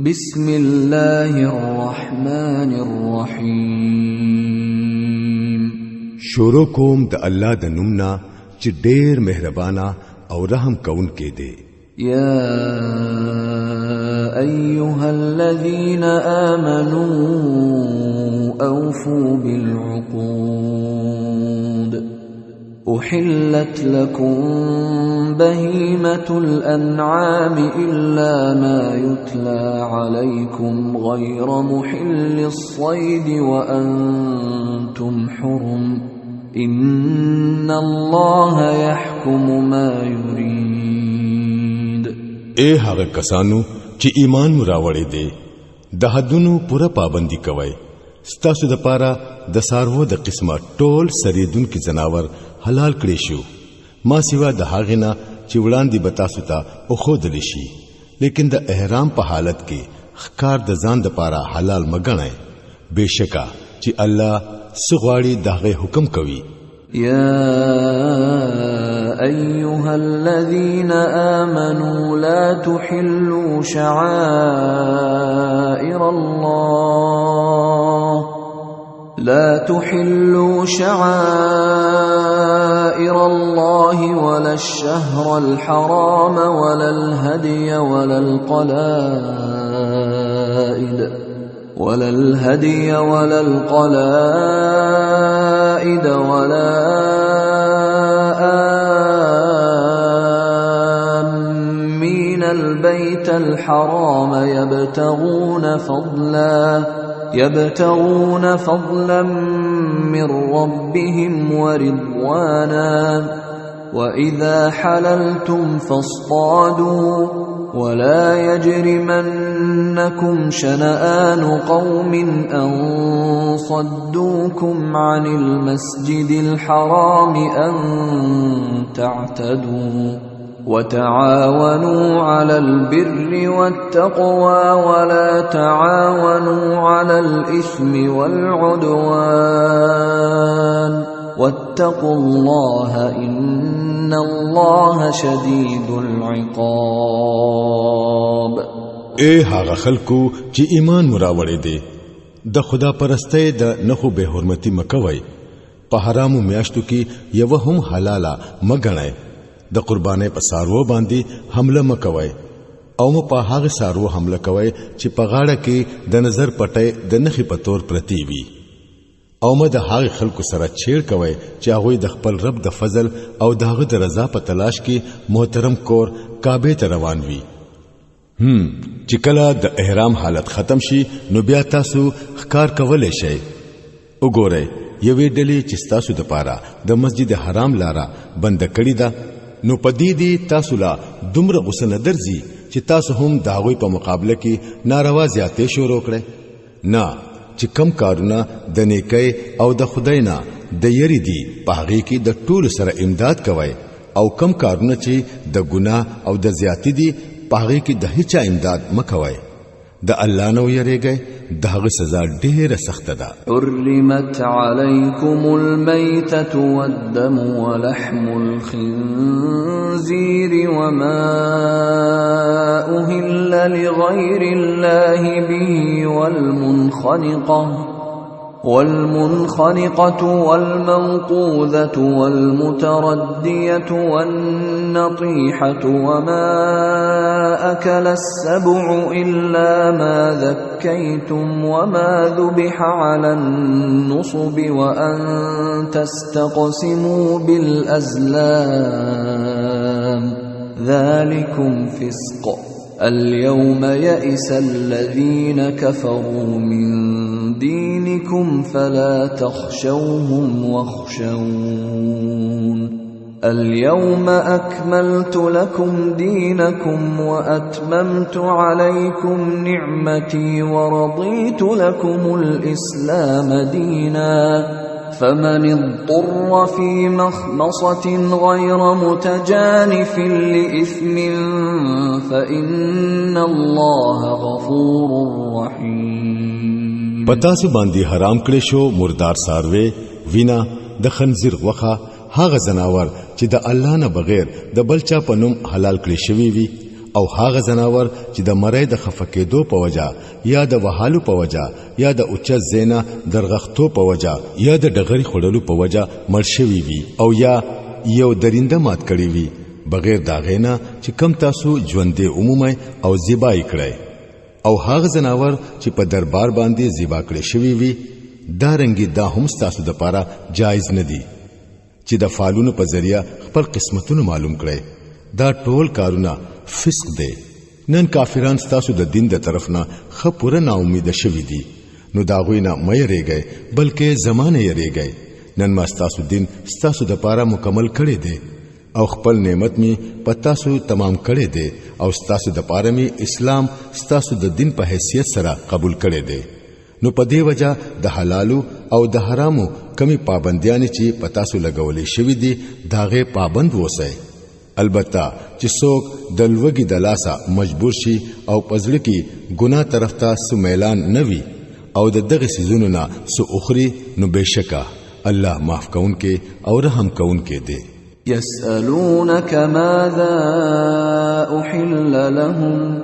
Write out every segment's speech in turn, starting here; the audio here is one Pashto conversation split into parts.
بسم الله الرحمن الرحیم. شروع کوم د الله د نومنا چې ډېر مهربانا او رحم کون کې دی. یا ایها الذین آمنوا اوفوا بالعقود أحلت لكم بهيمة الأنعام إلا ما يتلى عليكم غير محل الصيد وأنتم حرم إن الله يحكم ما يريد. اے هغه کسانو چې ایمان مراوړې دي د حدونو پوره پابندي کوي. ستاسو د پاره د سارو د قسمه ټول سریدون کې جناور حلال کړی شو ما سیوا د هغه نه چې وړاندې بتاسو ته او خود لشي، لیکن د احرام په حالت کې خکار د ځان د پاره حلال مګنئ. بشکا چې الله سغواړي دغه حکم کوي. يا أيها الذين آمنوا لا تحلوا شعائر الله ولا الشهر الحرام ولا الهدي ولا القلائد ولا آمين البيت الحرام يبتغون فضلا من ربهم ورضوانا وإذا حللتم فاصطادوا ولا يجرمنكم شنآن قوم أن صدوكم عن المسجد الحرام أن تعتدوا وتعاونوا على البر والتقوى ولا تعاونوا على الإثم والعدوان واتقوا الله إن الله شديد العقاب. اے هغه خلکو چې ایمان مراوړې دي د خدا پرسته د نخو به حرمتي مکوي. په حرامو میاشتو کې یو هم حلاله مګنئ. د قربانې په سارو باندې حمله مکوي او په هغه سارو حمله کوي چې په غاړه کې د نظر پټه د نخي په تور پرتی وي او د هغه خلکو سره چیر کوي چې هغه د خپل رب د فضل او دغه د رضا په تلاش کې محترم کور کعبه ته روان وي. چې کله د احرام حالت ختم شي نو بیا تاسو ښکار کولای شئ. وګورئ یوې ډلې چې تاسو د پاره د مسجد حرام لاره بند کړی ده نو پدې دي تاسو لا دومره غوسه نه درځي چې تاسو هم د هغوی په مقابله کې ناروا زیاتې شروع کړئ. نه چې کم کارونه د نیکۍ او د خدای نه د یری دي په هغه کې د ټول سره امداد کوي او کم کارونه چې د ګناه او د زیاتې دي په هغه کې د هیڅ امداد مکوي. د الله نو یریږي دغه سزا ډیره سخت ده. حرمت علیکم المیتة والدم ولحم الخنزیر وما أهل لغیر الله به والمنخنقة والموقوذة والمتردية والنطيحة وما أكل السبع إلا ما ذكيتم وما ذبح على النصب وأن تستقسموا بالأزلام ذلكم فسق. اليوم يئس الذين كفروا من دينكم فلا تخشوهم واخشون. اليوم أكملت لكم دينكم وأتممت عليكم نعمتي ورضيت لكم الإسلام دينا فمن اضطر في مخمصة غير متجانف لإثم فإن الله غفور رحيم. پتاسو باندې حرام کړی شو مردار ساروي وینا د خنزیر غوخه هغه زناور چې د الله نه بغیر د بلچا په نوم حلال کړی شوی وي او هاغه زناور چې د مړی د خفقېدو په وجا یا د وهالو په وجا یا د اوچا زینا درغختو په وجا یا د ډغری خړلو په وجا مرشوي وي او یا یو درینده مات کړی وي بغیر دا غینا چې کم تاسو ژوندې عمومي او زیبای کړی او هاغه زناور چې په دربار باندې زیبا کړی شوی وي دا رنګي دا هم تاسو د پاره جایز نه دي چې د فالونو په ذریعہ خپل قسمتونه معلوم کړي دا ټول کارونه فسق دی نن کافران تاسو د دین د طرف نه خپوره نا امید شوی دي نو دا غوینه مې ریږي بلکې زمانه یې ریږي نن ما تاسو دین تاسو د پاره مکمل کړي دي او خپل نعمت می پتاسو تمام کړي دي او تاسو د پاره می اسلام تاسو د دین په حیثیت سره قبول کړي دي نو په دې وجہ د حلالو او د حرامو کمی پابندیاں چې پتاسو لګولې شوې دي داغه پابند وسه البته چې څوک د لوګي د لاسه مجبور شي او پزړه کې ګناه طرف ته سمیلان نوي او د دغه سيزونو نه سو اخري نو بشکا الله معاف کونکي او رحم کونکي دی يسألونك ماذا أحل لهم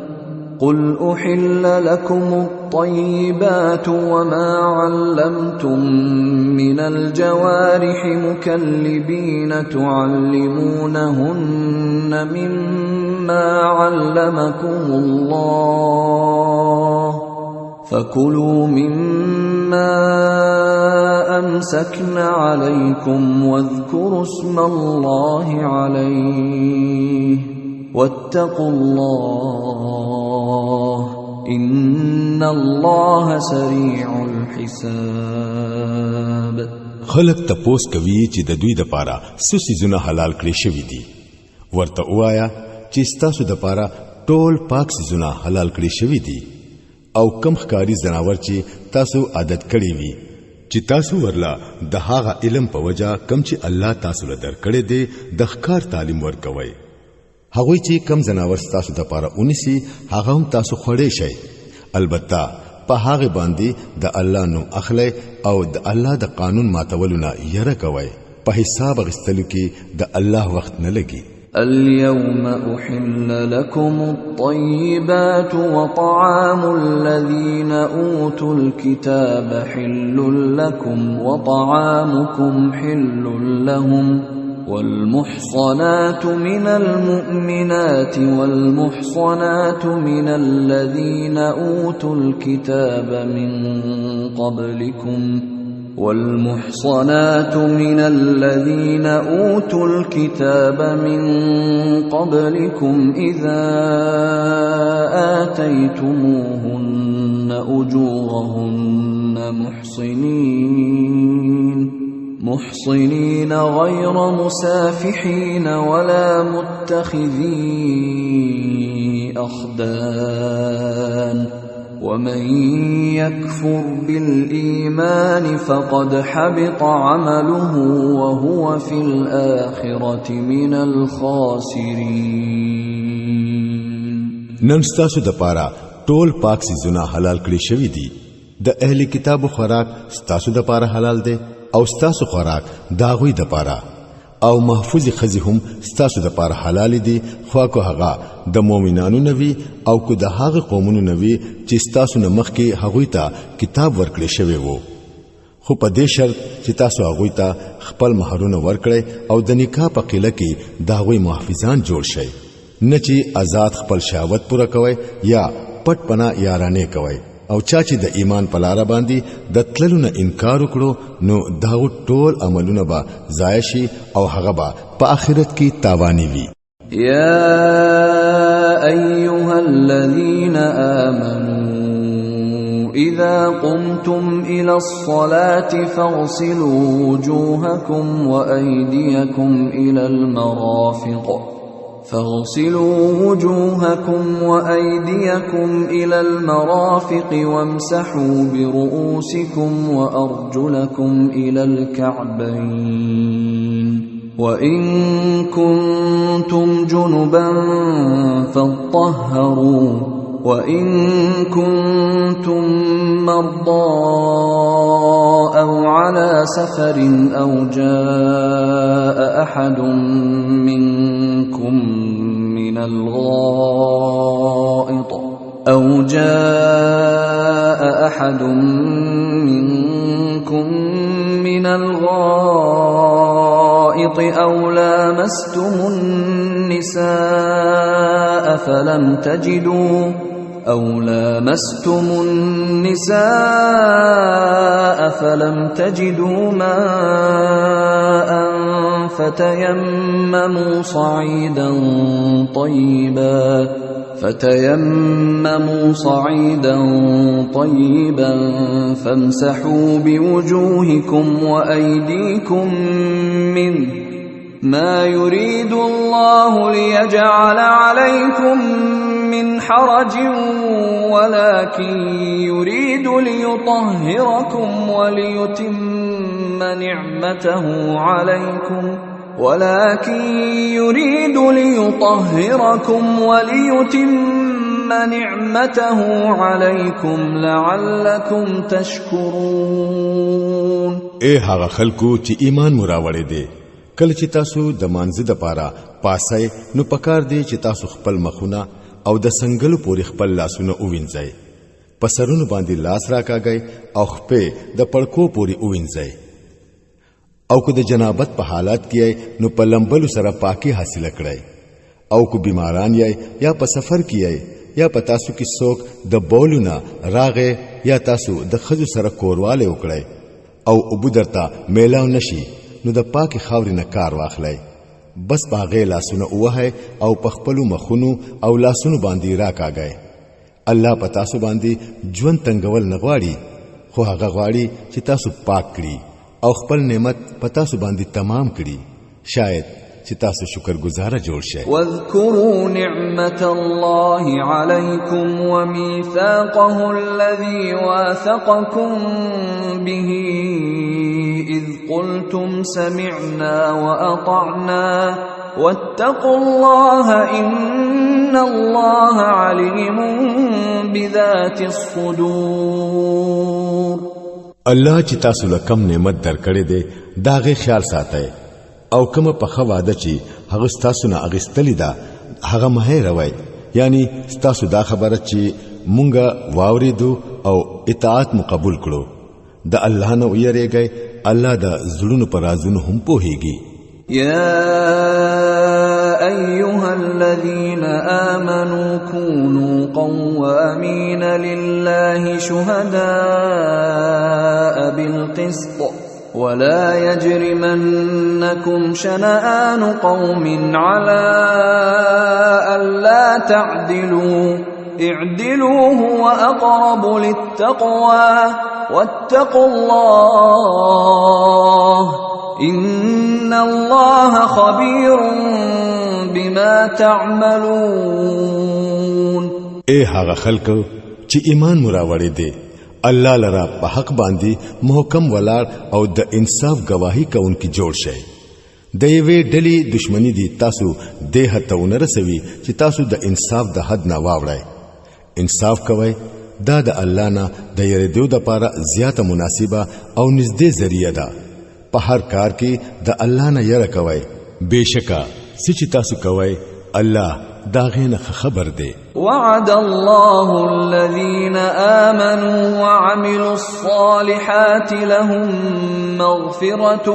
قل أحل لكم الطيبات وما علمتم من الجوارح مكلبين تعلمونهن مما علمكم الله فكلوا مما أمسكن عليكم واذكروا اسم الله عليه واتقوا الله إن الله سريع الحساب خلق تپوس کوي چې د دوی د پاره سوسي زونه حلال کړی شوی دي ورته وایا چې تاسو د پاره ټول پاک زونه حلال کړی شوی دي او کم خکاری زناور چې تاسو عادت کړی وي چې تاسو ورلا د هغه علم په وجا کم چې الله تاسو له درکړې دي د ښکار تعلیم ورکوي هغه چې کم زناور تاسو د پاره اونسي هغه هم تاسو خړې شي البته په هغه باندې د الله نوم اخلي او د الله د قانون ماتولونه یره کوي په حساب غستلو کې د الله وخت نه لګي اليوم أحل لكم الطيبات وطعام الذين أوتوا الكتاب حل لكم وطعامكم حل لهم والمحصنات من المؤمنات والمحصنات من الذين أوتوا الكتاب من قبلكم والمحصنات من الذين أوتوا الكتاب من قبلكم إذا آتيتموهن أجورهن محصنين غير مسافحين ولا متخذي أخدان ومن يكفر بالإيمان فقد حبط عمله وهو في الآخرة من الخاسرين نن ستاسو د پاره ټول پاک سيزونه حلال کړی شوی دي د اهل کتابو خوراک ستاسو د پاره حلال دي او ستاسو خوراک داغوی د پاره او محفوظ خزي هم ستاسو د پاره حلال دي خو کو هغه د مؤمنانو نوي او کو د هغه قومونو نوي چې ستاسو نه مخکې هغه ته کتاب ورکړی شوی وو خو په دې شرط چې تاسو هغه ته خپل مہرونه ورکړي او د نکاح په قله کې داغوی محافظان جوړ شي نه چې آزاد خپل شهوت پوره کوي یا پټ پنا یارانه کوي او چا چې د ایمان په لار باندې د تللو نه انکار وکړو نو داو ټول عملونه به ضایع شي او هغه به په آخرت کې تاواني وي يا أيها الذين آمنوا إذا قمتم إلى الصلاة فاغسلوا وجوهكم وأيديكم إلى المرافق وامسحوا برؤوسكم وأرجلكم إلى الكعبين وإن كنتم جنبا فاطهروا وإن كنتم مرضى أو على سفر أو جاء أحد منكم من من الغائط أو جاء أحد منكم من الغائط أو لامستم النساء فلم تجدوا ماء فتيمموا صعيدا طيبا فامسحوا بوجوهكم وأيديكم منه ما يريد الله ليجعل عليكم من حرج ولكن يريد ليطهركم وليتم نعمته عليكم لعلكم تشكرون. اے هغه خلکو چې ایمان مراوړې دي، کله چې تاسو د مانزه د پاره پاسای نو پکار دی چې تاسو خپل مخونه او د سنگلو پورې خپل لاسونه اووینځئ، پسرونو باندې لاس راکاږئ او خپې د پړکو پورې اووینځئ، او که د جنابت په حالت کې نو په لمبلو سره پاکي حاصل کړئ، او که بیماران یې یا په سفر کې یې یا په تاسو کې څوک د بولونه راغې یا تاسو د خځو سره کورواله وکړئ او ابو درته میلاو نشي نو د پاکي خاورې نه کار واخلئ، بس باغې لاسونه اوه او په خپلو مخونو او لاسونو باندې راکاږئ. الله په تاسو باندې ژوند تنگول نه غواړي، خو هغه غواړي چې تاسو پاک کړي او خپل نعمت په تاسو باندې تمام کړي، شاید چې تاسو شکرګزار جوړ شئ. واذكروا نعمة الله عليكم وميثاقه الذي واثقكم به إذ قلتم سمعنا وأطعنا واتقوا الله إن الله عليم بذات الصدور. الله چې تاسو له کم نعمت درکړې ده داغه خیال ساتئ، او کوم په خواده چې هغه تاسو نه اغستلی ده هغه مه روي، یعنی تاسو دا خبره چې مونږه واوریدو او اطاعت مو قبول کړو، د الله نه ویریږئ، الله د زړونو پر رازونو هم پوهیږي. يا أيها الذين آمنوا كونوا قوامين لله شهداء بالقسط ولا يجرمنكم شنآن قوم على ألا تعدلوا اعدلوا هو أقرب للتقوى واتقوا الله إن الله خبير بما تعملون. اے هغه خلق چې ایمان مراوړې دي، الله لرا په حق باندې محکم ولار او د انصاف گواہی کوونکی جوړ شي. د یوې ډلې دشمنی دي تاسو ده ته ونرسوي چې تاسو د انصاف د حد نه واوړئ. انصاف کوئ، دا د الله نه د یریدو د پاره زیاته مناسبه او نږدې ذریعہ ده. په هر کار کې د الله نه یره کوئ، بشکا چې تاسو کوئ الله داغین خبر دی. وعد الله الذين آمنوا وعملوا الصالحات لهم مغفرة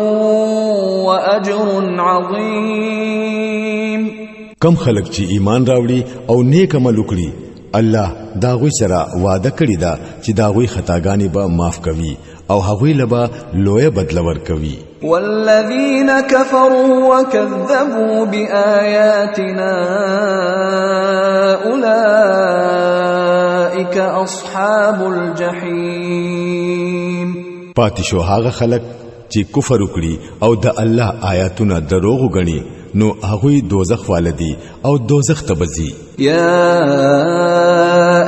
وأجر عظيم. کم خلق چې ایمان راوړي او نیک عمل وکړي، الله داغوی سره وعده کړی دا چې داغوی خطاګانی به معاف کوي او هغوی لبا لوی بدل ورکوي. والذين كفروا وكذبوا بآياتنا أولئك أصحاب الجحيم. پاتې شو هغه خلق چې کفر وکړي او د الله آیاتونه دروغ غني، نو هغوی دوزخ والدي او دوزخ تبزي. يا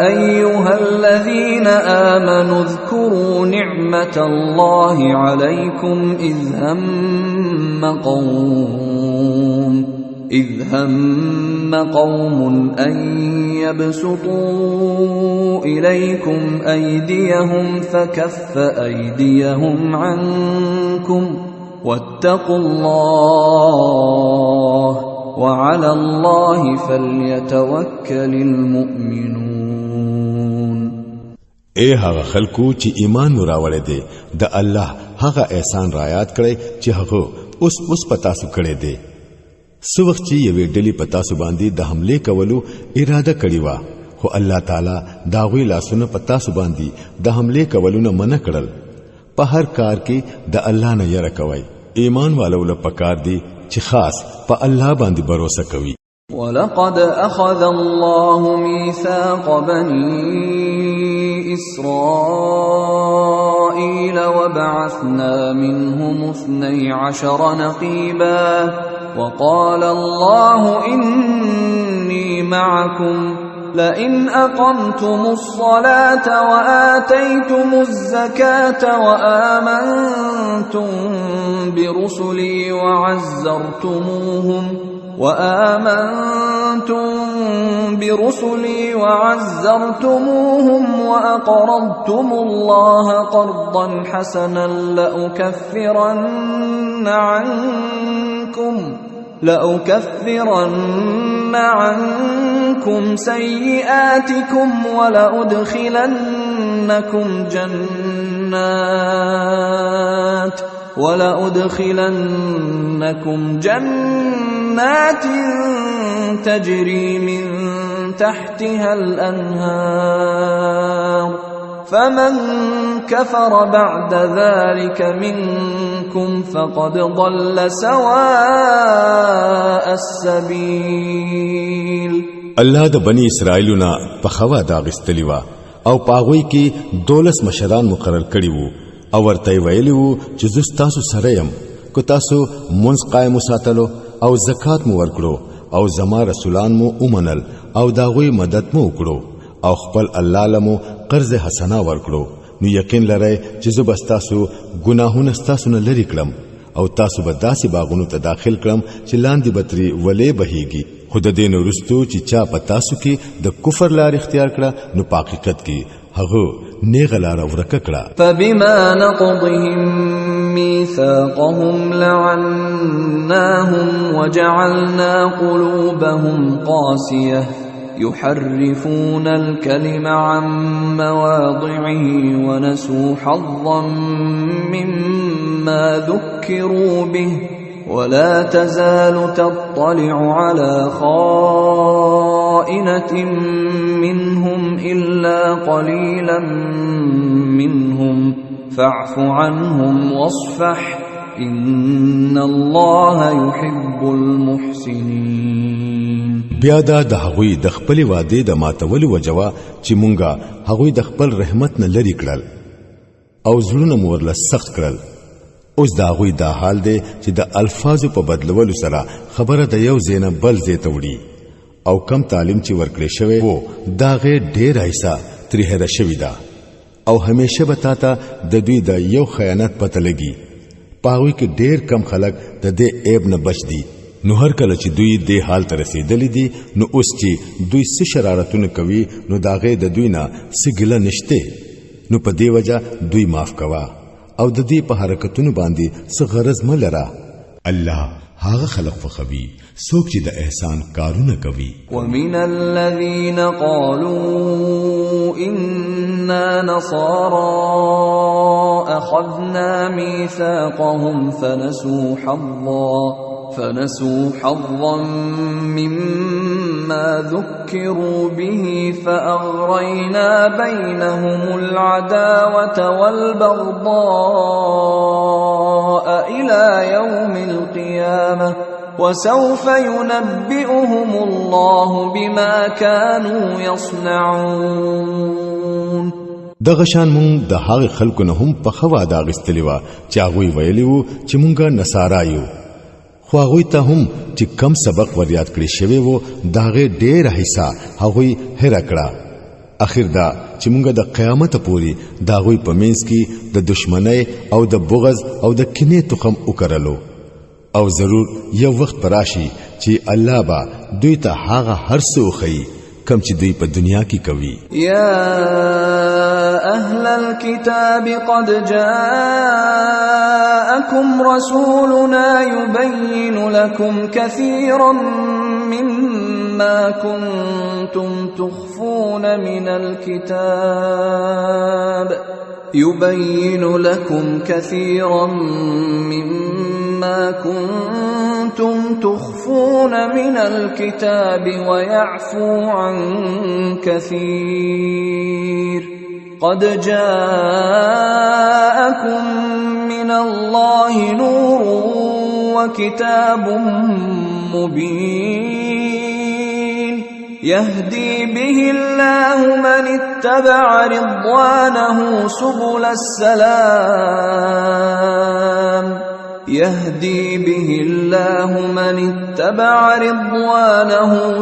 أيها الذين آمنوا اذكروا نعمة الله عليكم إذ هم قوم أن يبسطوا إليكم أيديهم فكف أيديهم عنكم واتقوا الله وعلى الله فليتوكل المؤمنون. اے هغه خلکو چې ایمان راوړی دی د الله هغه احسان را یاد کړئ چې هغه اوس پتا سو کړی دی. سو وخت چې یوې ډلې پتا سو باندې د حمله کولو اراده کړی و، خو الله تعالی دا غوی لاسونه پتا سو باندې د حمله کولو نه منع کړل. په هر کار کې د الله نه یره کوي. ایمان والو له پکار دی چې خاص په الله باندې باور کوي. ولقد أخذ الله ميثاق بني إسرائيل وبعثنا منهم 12 نقيبا وقال الله إني معكم لئن أقمتم الصلاة وآتيتم الزكاة وآمنتم برسلي وعزرتموهم وأقرضتم الله قرضا حسنا لأكفرن عنكم سيئاتكم ولأدخلنكم جنات تجري من تحتها الأنهار فمن كفر بعد ذلك منكم فقد ضل سواء السبيل. الله د بني اسرائیلونه په خوا دا غستلی و او پاغوي کې 12 مشران مقرر کړي وو او ورته ویلی وو چې زستاسو سره يم کو تاسو منځ قائم ساتلو او زکات مو ورکړو او زما رسولان مو اومنل او داغوی مدد مو وکړو او خپل الله لمو قرض حسنه ورکړو. نو یقین لرئ چې زبستاسو ګناهونه ستاسو نه لری کړم او تاسو به داسې باغونو ته داخل کړم چې لاندې بتري ولې بهيږي. خود دین ورستو چې چا پتاسو کې د کفر لار اختیار کړه نو په حقیقت کې هغه نیغلار ورکه کړه. فبما نقضهم ميثاقهم لعناهم وجعلنا قلوبهم قاسية يحرفون الكلم عن مواضعه ونسوا حظا مما ذكروا به ولا تزال تطلع على خائنة منهم إلا قليلا منهم فاعف عنهم واصفح إن الله يحب المحسنين. بیا دا د هغوی د خپل وعده د ماتول وجوا چې مونږه هغوی د خپل رحمت نه لری کړل او زړونه مورله سخت کړل. اوس دا هغوی دا حال دی چې د الفاظو په بدلولو سره خبره د یو زینه بل زی ته وړي او کم تعلیم چې ورکړې شوی وو دا غیر ډیر ایسا تریه شوی دا او همیشه به تاته د دوی د یو خیانت پته لګي. پاوی کې ډیر کم خلک د دې عیب نه بچ دي. نو هر کله چې دوی دې حال ته رسیدلې دي نو اوس چې دوی څه شرارتونه کوي نو داغه د دوی نه سګله نشته. نو په دې وجہ دوی معاف کوا او د دې په حرکتونو باندې څه غرض ملره. الله هغه خلق فخوي څوک چې د احسان کارونه کوي. ومن الذين قالوا إنا نصارى أخذنا ميثاقهم فنسوا حظا مما ذكروا به فأغرينا بينهم العداوة والبغضاء إلى يوم القيامة وسوف ينبئهم الله بما كانوا يصنعون. دغشان مون د هغه خلکو نه هم په خوا دا غستلی و چې هغه ویلی وو چې مونږه نصارایو، خو هغه ته هم چې کم سبق ور یاد کړی شوی وو داغه ډېر حصہ هغه هر کړه. اخر دا چې مونږه د قیامت پوري داغه په منځ کې د دشمنی او د بغض او د کینې تخم وکړلو او ضرور یو وخت پراشي چې الله با دوی ته هغه هر څه خي کم چې دوی په دنیا کې کوي. یا اهل الكتاب قد جاءكم رسولنا يبين لكم كثيرا مما كنتم تخفون من الكتاب ويعفو عن كثير قد جاءكم من الله نور وكتاب مبين يهدي به الله من اتبع رضوانه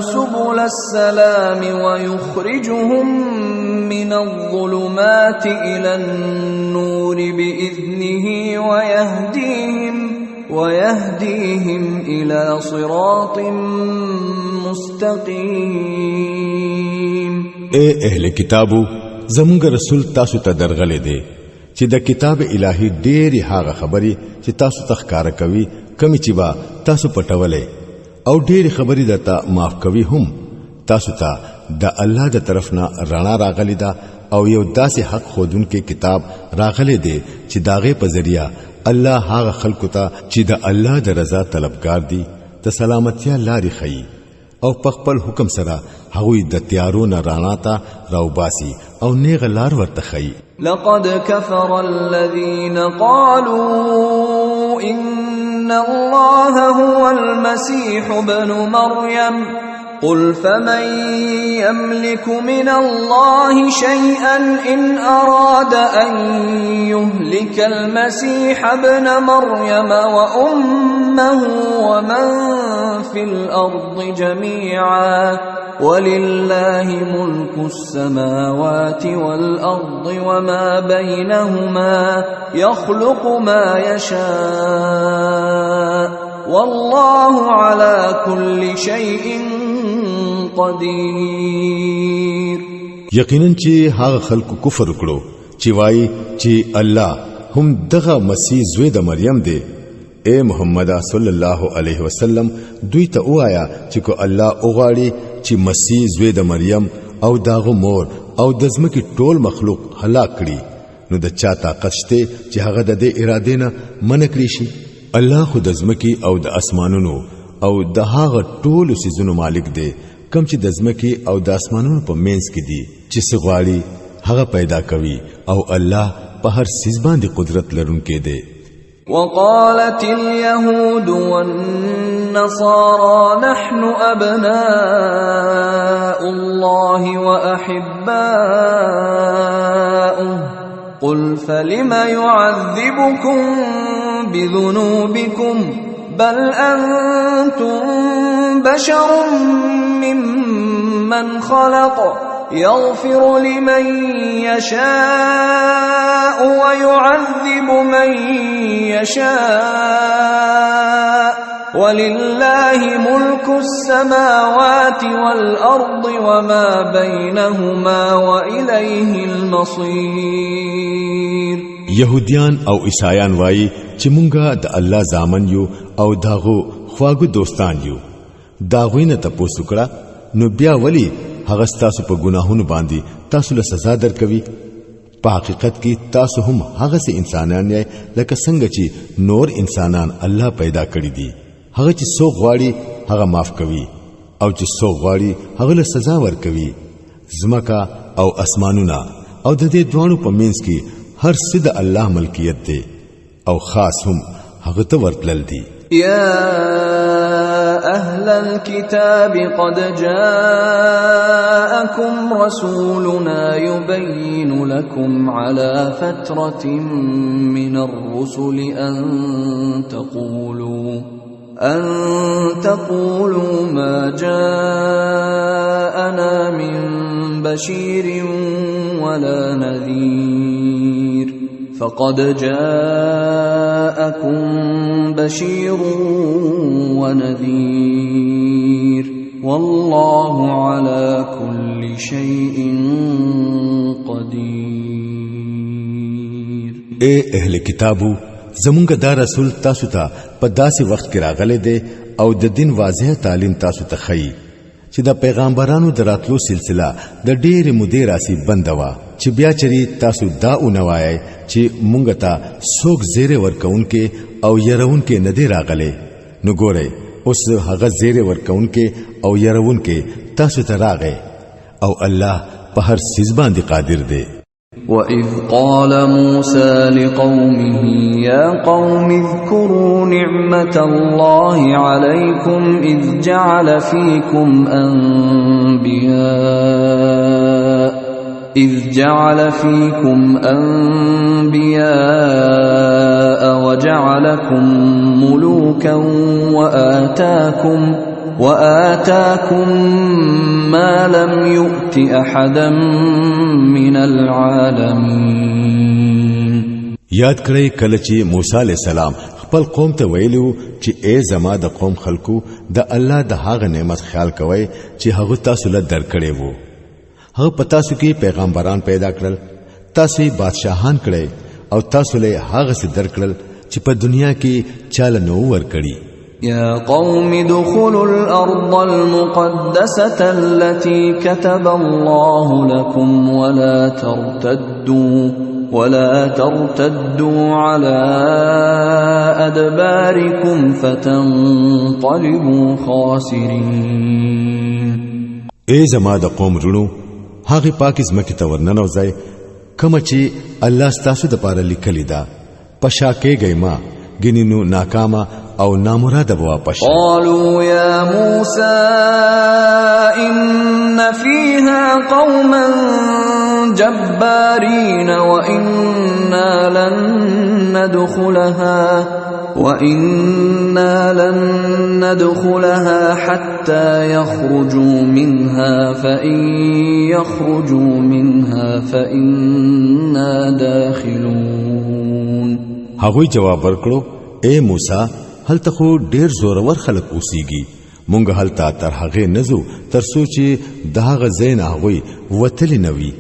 سبل السلام ويخرجهم من الظلمات إلى النور بإذنه ويهديهم إلى صراط مستقيم. اے اهل کتابو زمونږ رسول تاسو ته درغلې دی چې د کتاب الهي ډېری هغه خبرې چې تاسو تخکار کوي کمی چې با تاسو پټولې او ډېری خبرې درته معاف کوي هم تاسو ته د الله د طرفنا رڼا راغلی دا او یو داسې حق خودونکو کتاب راغلی دی چې داغه په ذریعہ الله هغه خلکو ته چې د الله د رضا طلبګار دي ته سلامتیا لاري خي او خپل حکم سره هغوی د تیارو نه رانا ته راوباسي او نیغ لار ورته خي. لقد كفر الذين قالوا إن الله هو المسيح ابن مريم قل فمن يملك من الله شيئا إن أراد أن يهلك المسيح ابن مريم وأمه ومن في الأرض جميعا ولله ملك السماوات والأرض وما بينهما يخلق ما يشاء والله على كل شيء قدير. یقینا چې هغه خلکو کفر وکړو چې وایي چې الله هم دغه مسیح زوی د مریم دی. اے محمد صلی الله علیه وسلم دوی ته وایا چې کو الله اوغاړي چې مسیح زوی د مریم او داغه مور او د ځمکې ټول مخلوق هلاک کړي نو د چا طاقت شته چې هغه د اراده نه منکړي شي. الله خو د ځمکې او د اسمانونو او د هغه ټول سيزونو مالک دی کم چې د ځمکې او د اسمانونو په مینس کې دي چې سغواړي هغه پیدا کوي او الله په هر سیز باندې قدرت لرونکی دی. وقالت اليهود والنصارى نحن أبناء الله وأحباؤه قل فلم يعذبكم بذنوبكم بل أنتم بشر ممن خلق يغفر لمن يشاء ويعذب من يشاء ولله ملك السماوات والأرض وما بينهما وإليه المصير. يهوديان او عیسایان وایي چې مونږه د الله زامن یو او داغو خواږه دوستان یو. داغوینه تاسو کړه نو بیا ولی هغه تاسو په ګناهونو باندې تاسو له سزا درکوي. په حقیقت کې تاسو هم هغه سي انسانان یې لکه څنګه چې نور انسانان الله پیدا کړی دي. هغه چې څو غواړي هغه معاف کوي او چې څو غواړي هغه له سزا ورکوي. زمکا او اسمانونه او د دې دوانو په منځ کې هر څه د الله ملکیت دی او خاص هم هغه ته ورتلل دي. يا أهل الكتاب قد جاءكم رسولنا يبين لكم على فترة من الرسل أن تقولوا ما جاءنا من بشير ولا نذير فقد جاءكم بشير ونذير والله على كل شيء قدير. اے اهل کتابو زمونږ دا رسول تاسو ته په داسې وخت کې راغلی دی او د دین واضح تعلیم تاسو ته خي چې د پیغمبرانو دراتلو سلسله د ډېرې مودې راسي بندوا چې بیا چری تاسو دا اونوایي چې مونږ ته څوک زیره ورکونکې او يرونکې نه دی راغلی نو ګوره اوس هغه زیره ورکونکې او يرونکې تاسو ته راغی او الله په هر څه باندې قادر دی. وَإِذْ قَالَ مُوسَى لِقَوْمِهِ يَا قَوْمِ اذْكُرُوا نِعْمَةَ اللَّهِ عَلَيْكُمْ إِذْ جَعَلَ فِيكُمْ أَنْبِيَاءَ وَجَعَلَكُمْ مُلُوكًا وآتاكم ما لم يؤت أحدا من العالمين. یاد کړئ کله چې موسی علی السلام خپل قوم ته ویلو چې اے زما د قوم خلکو د الله د هغه نعمت خیال کوئ چې هغه تاسو له درکړې وو. هغه پتا سو کې پیغمبران پیدا کړل، تاسو یې بادشاہان کړئ او تاسو له هغه څه درکړل چې په دنیا کې چاله نو ور کړی. يا قوم ادخلوا الأرض المقدسة التي كتب الله لكم ولا ترتدوا على أدباركم فتنقلبوا خاسرين. اے زما د قوم رونو هغه پاک زمکه ته ورننوځي کوم چې الله ستاسو د پاره لیکلی دا پشا کېږئ ما ګینینو ناکاما او نامراد واپس. قالوا يا موسى إن فيها قوما جبارين وإنا لن ندخلها حتى يخرجوا منها فإن يخرجوا منها فإنا داخلون. هغوی جواب ورکړو اے موسی هلته خو ډیر زورور خلک اوسېږي مونږ هلته تر هغه نزو تر سوچي دغه زین هغوی وتل نوي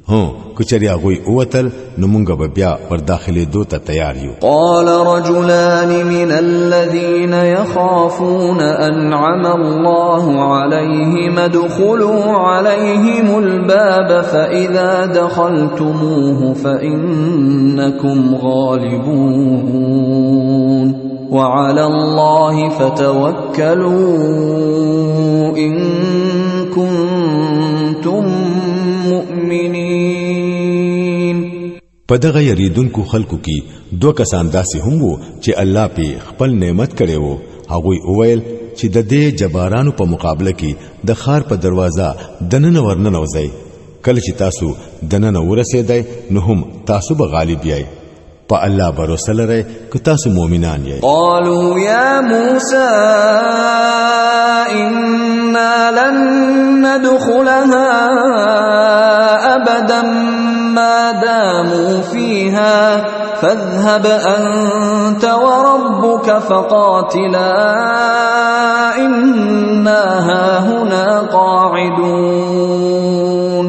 هو کچري هغوی اوتل نو مونږ به بیا ور داخلي دوته تیار یو. قال رجلان من الذين يخافون أنعم الله عليهم ادخلوا عليهم الباب فإذا دخلتموه فإنكم غالبون وعلى الله فتوكلوا إن كنتم مؤمنين. پدغه یریدونکو خلکو کې دوه کسان داسې هم وو چې الله په خپل نعمت کړي وو. هغوی اویل چې د دې جبارانو په مقابله کې د خار په دروازه دننه ورننوځي. کله چې تاسو دننه ورسېدای نو هم تاسو به غالب یای. پا الله بروسه لرئ که تاسو مؤمنان یې. قالوا يا موسى إنا لن ندخلها أبدا ما داموا فيها فاذهب أنت وربك فقاتلا إنا هاهنا قاعدون.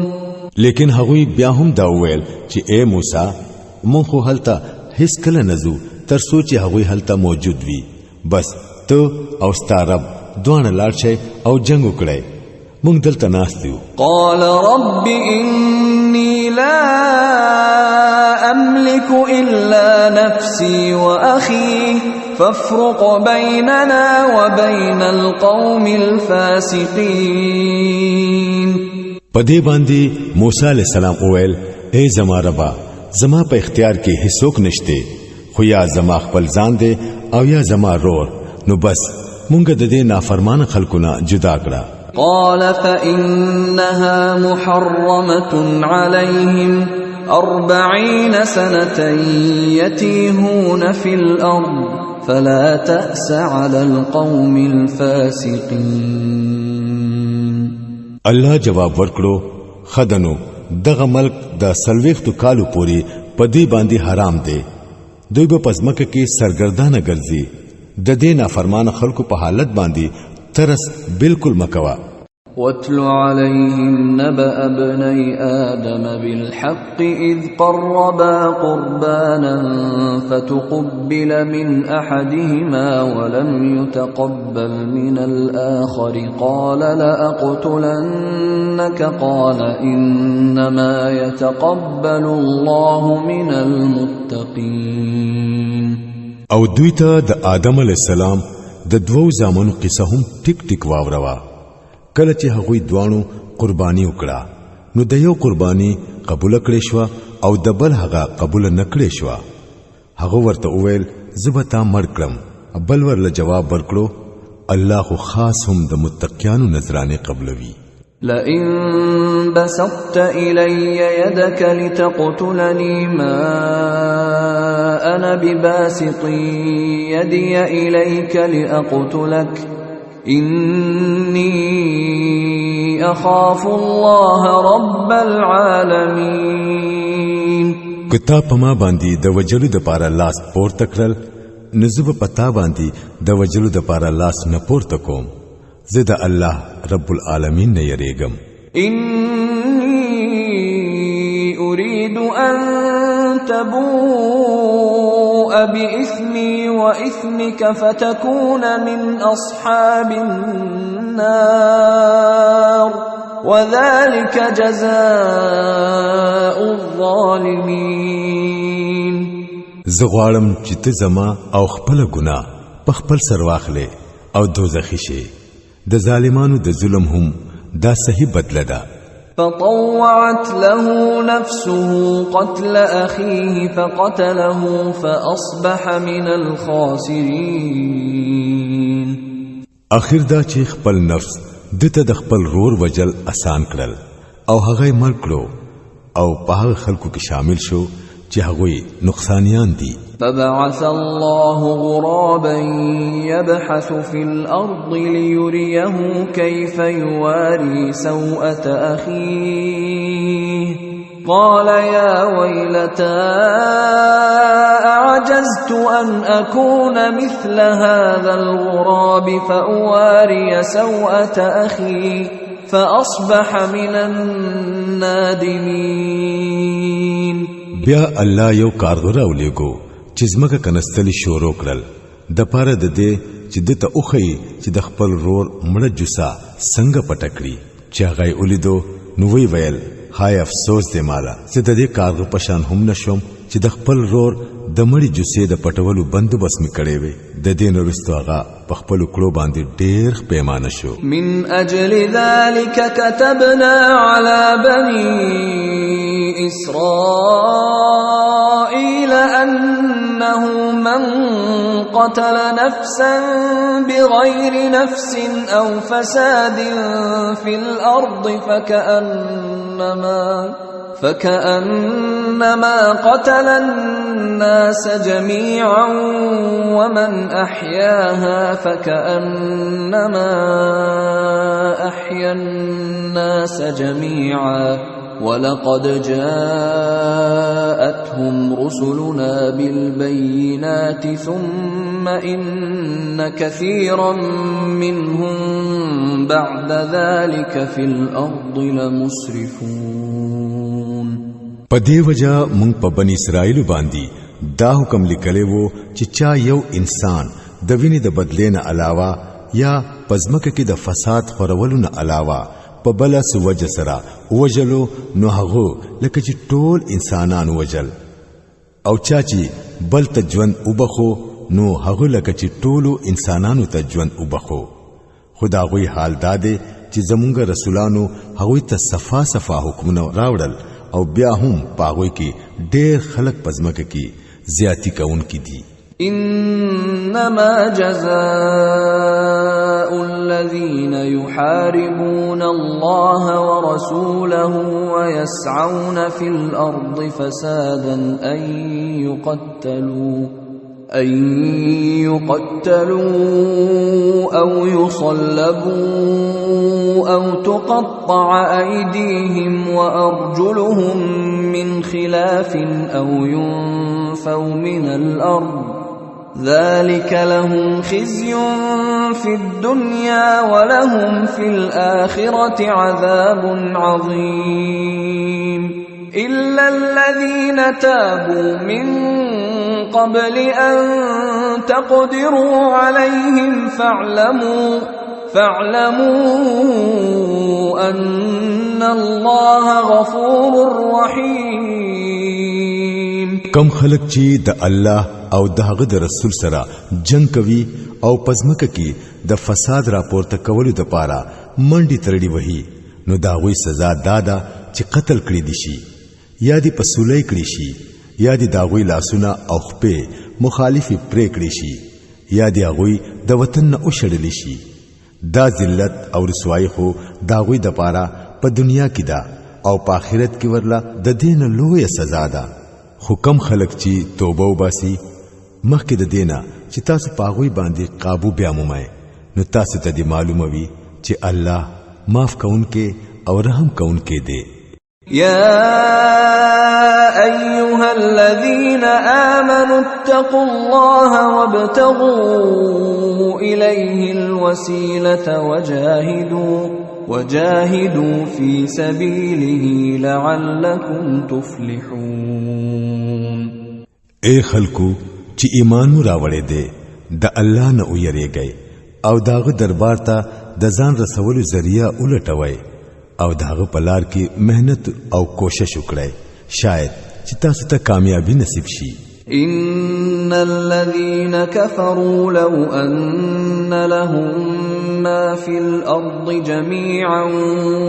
لیکن هغوی بیا هم دا وویل چې اے موسی مون خو هلته هیڅ کله نزو تر سوچ هغوی هلته موجود وي. بس ته او ستارب دوانه لاړ شئ او جنگ وکړئ مونږ دلته ناست یو. قال رب إني لا أملك إلا نفسي وأخي فافرق بيننا وبين القوم الفاسقين. پدې باندې موسی علیہ السلام اویل اے زما ربا زما په اختیار کې هیڅوک نشته خو یا زما خپل ځان دی او یا زما رور نو بس مونږ د دې نافرمان خلکونه جدا کړه. قال فإنها محرمة عليهم 40 سنة يتيهون في الأرض فلا تأس على القوم الفاسقين. الله جواب ورکړو خدنو دغه ملک د سلويختو کالو پوری پدی باندې حرام دی. دوی په پزمکه کې سرګردانه ګرځي. د دې نافرمان خلکو په حالت باندې ترس بالکل مکوا. واتل عليهم نبأ ابني آدم بالحق إذ قربا قربانا فتقبل من أحدهما ولم يتقبل من الآخر قال لأقتلنك قال إنما يتقبل الله من المتقين. او دوی ته د آدم علی السلام د دوو زامنو قصه هم ټیک ټیک واوروا. کله چې هغوی دوانو قرباني وکړه نو د یو قرباني قبول کړې شو او د بل هغه قبول نکړې شو. هغه ورته وویل زبتا مړ کړم. بل ورله جواب ورکړو الله خو خاص هم د متقینو نظرانه قبلوي. لئن بسطت إلي يدك لتقتلني ما أنا بباسط يدي إليك لأقتلك إني أخاف الله رب العالمين. کتا پما باندې د وجلو د پاره لاس پور تکرل نزب پتا باندې د وجلو د پاره لاس نه پور تکوم. زد الله رب العالمین نه یریګم. إني أريد أن تبوء بإثمي وإثمك فتكون من أصحاب النار وذلك جزاء الظالمين. زغوالم چې ته زما او خپل ګناه په خپل سر واخلې او دوزخی شي. د ظالمانو د ظلم هم دا صحیح بدله ده. فطوعت له نفسه قتل أخيه فقتله فأصبح من الخاسرين. اخر دا چې خپل نفس دته د خپل رور وجل آسان کړل او هغه مړ کړو او په هغه خلکو کې شامل شو چې هغه نقصانیان دي. فبعث الله غرابا يبحث في الأرض ليريه كيف يواري سوءة أخيه قال يا ويلتى أعجزت أن أكون مثل هذا الغراب فأواري سوءة أخي فأصبح من النادمين. بیا الله یو کارغره ولېګو چې زمکه کنستلی شروع کړل د پاره د دې چې د ته اوخی چې د خپل رور مړه جوسا څنګه پټکړي. چې هغه ولیدو نو وی ویل هاي افسوس دې مالا چې د دې کارغه پشان هم نشم چې د خپل رور د مړي جوسې د پټولو بندوبست می کړې وي. د دې نو رستو هغه په خپل کړو باندې ډېر پیمانه شو. من أجل ذلك كتبنا على بني إسرائيل أنه من قتل نفسا بغير نفس أو فساد في الأرض فكأنما قتل الناس جميعا ومن أحياها فكأنما أحيا الناس جميعا ولقد جاءتهم رسلنا بالبينات ثم إن كثيرا منهم بعد ذلك في الأرض لمسرفون. پدې وجہ مونږ په بنی اسرائیل باندې دا حکم لیکلی وو چې چا یو انسان د وینې د بدلې نه علاوه یا پزمکه کې د فساد خورولو نه علاوه په بل څه وجه سره وجلو نو هغه لکه چې ټول انسانان وجل او چا چې بل ته ژوند وبخو نو هغه لکه چې ټولو انسانانو ته ژوند وبخو. خدا غوي حال داده چې زمونږ رسولانو هغه ته صفا صفا حکمونه راوړل او بیا هم پاغوي کې ډېر خلک پزمکه کې زیاتی کوونکې دي. إنما جزاء الذين يحاربون الله ورسوله ويسعون في الأرض فسادا أن يقتلوا أو يصلبوا أو تقطع أيديهم وأرجلهم من خلاف أو ينفوا من الأرض ذلك لهم خزي في الدنيا ولهم في الآخرة عذاب عظيم إلا الذين تابوا من قبل أن تقدروا عليهم فاعلموا أن الله غفور رحيم. کم خلق چې د الله او دغه د رسول سره جنگ کوي او پزمکه کې د فساد راپورته کولو د پاره منډي ترړي وهي نو داوی سزا دادا چې قتل کړي دي شي یا دی پسولې کړي شي یا دی داوی لاسونه او خپې مخالفي پرې کړي شي یا دی هغه د وطن نه اوشړل شي. دا ذلت او رسوایی خو داوی د پاره په دنیا کې دا او په آخرت کې ورلا د دین لوی سزا ده. حکم خلق چې توبه وباسي مخکې د دینه چې تاسو پاغوي باندې قابو بیا مومای نو تاسو ته دی معلومه وي چې الله معاف کونکي او رحم کونکي دی. يا أيها الذين آمنوا اتقوا الله وابتغوا إليه الوسيلة وجاهدوا في سبيله لعلكم تفلحون. اے خلکو چې ایمان مو راوړې دي د الله نه ویریږئ او داغه دربار ته د ځان رسولو ذریعہ ولټوي او داغه پلار کې مهنت او کوشش وکړئ شاید چې تاسو ته کامیابی نصیب شي. ان الذين كفروا لو ان لهم ما في الارض جميعا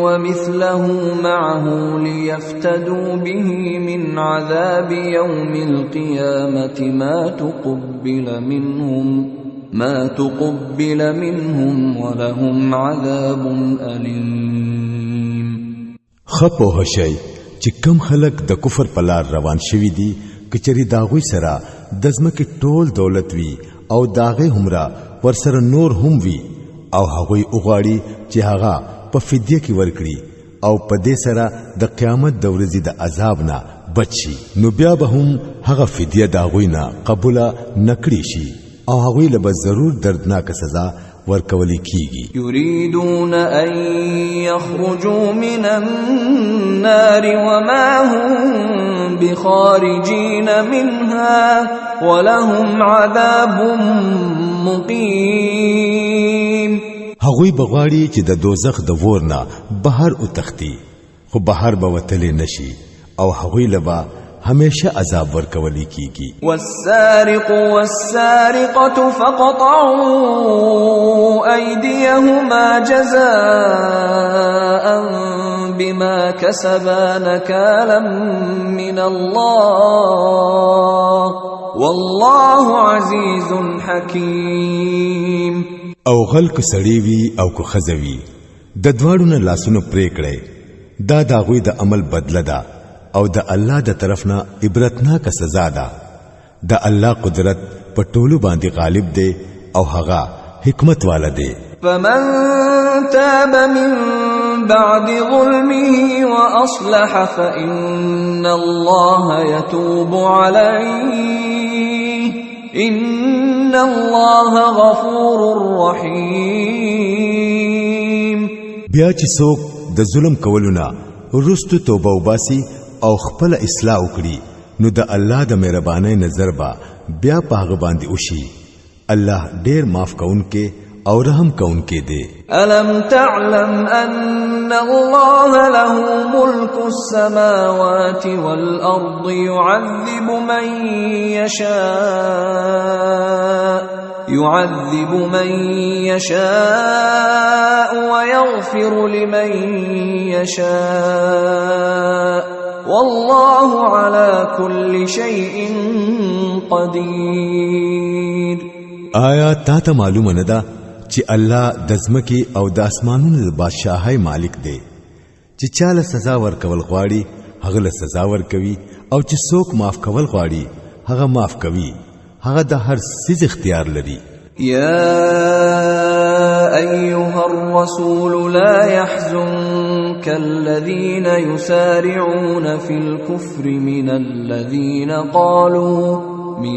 ومثله معه ليفتدوا به من عذاب يوم القيامه ما تقبل منهم ولهم عذاب اليم. خپو هشي چې کم خلق د کفر په لار روان شوي دي کچري داغوي سره د ځمکې ټول دولت وي او داغه همرا ورسره نور هم وي او هغه وغاړي چې هغه په فدیه کې ورکړي او په دې سره د قیامت د ورځې د عذاب نه بچي نو بیا به هم هغه فدیه داغوي نه قبول نکړي شي او هغه له ضرور دردناک سزا ورکولی کیږي. يريدون ان يخرجوا من النار وما هم بخارجين منها ولهم عذاب مقيم. هغوی بغواړي چې د دوزخ د ورنه بهر او تختی خو بهر به وتلې نشي او هغوی لبا همیشه عذاب ورکولی کیږي. والسارق والسارقة فقطعوا أيديهما جزاء بما كسبا نكالا من الله والله عزيز حكيم. او غلق سړی وی او کو خزوی د دواړو نه لاسونو پرې کړي دا داغوی د عمل بدله ده او د الله د طرفنا عبرتناک سزا ده. د الله قدرت په ټولو باندې غالب دی او هغه حکمت والا دی. فمن تاب من بعد ظلمه واصلح فإن الله يتوب عليه إن الله غفور رحيم. بیا چې څوک د ظلم کولونه رستو توبه وباسي او خپل اصلاح وکړي نو د الله د مهربانۍ نظر با بیا پاغه باندې وشي. الله ډیر معاف کونکي او رحم کونکي دی. الم تعلم ان الله له ملك السماوات والارض يعذب من يشاء ويغفر لمن يشاء والله على كل شيء قدير. آیا تا ته معلومه نه ده چې الله د ځمکې او د اسمانونو د بادشاہي مالک دی چې چاله سزا ورکول غواړي هغه له سزا ورکوي او چې څوک معاف کول غواړي هغه معاف کوي. هغه د هر څه اختیار لري. يا أيها الرسول لا يحزنك الذين يسارعون في الكفر من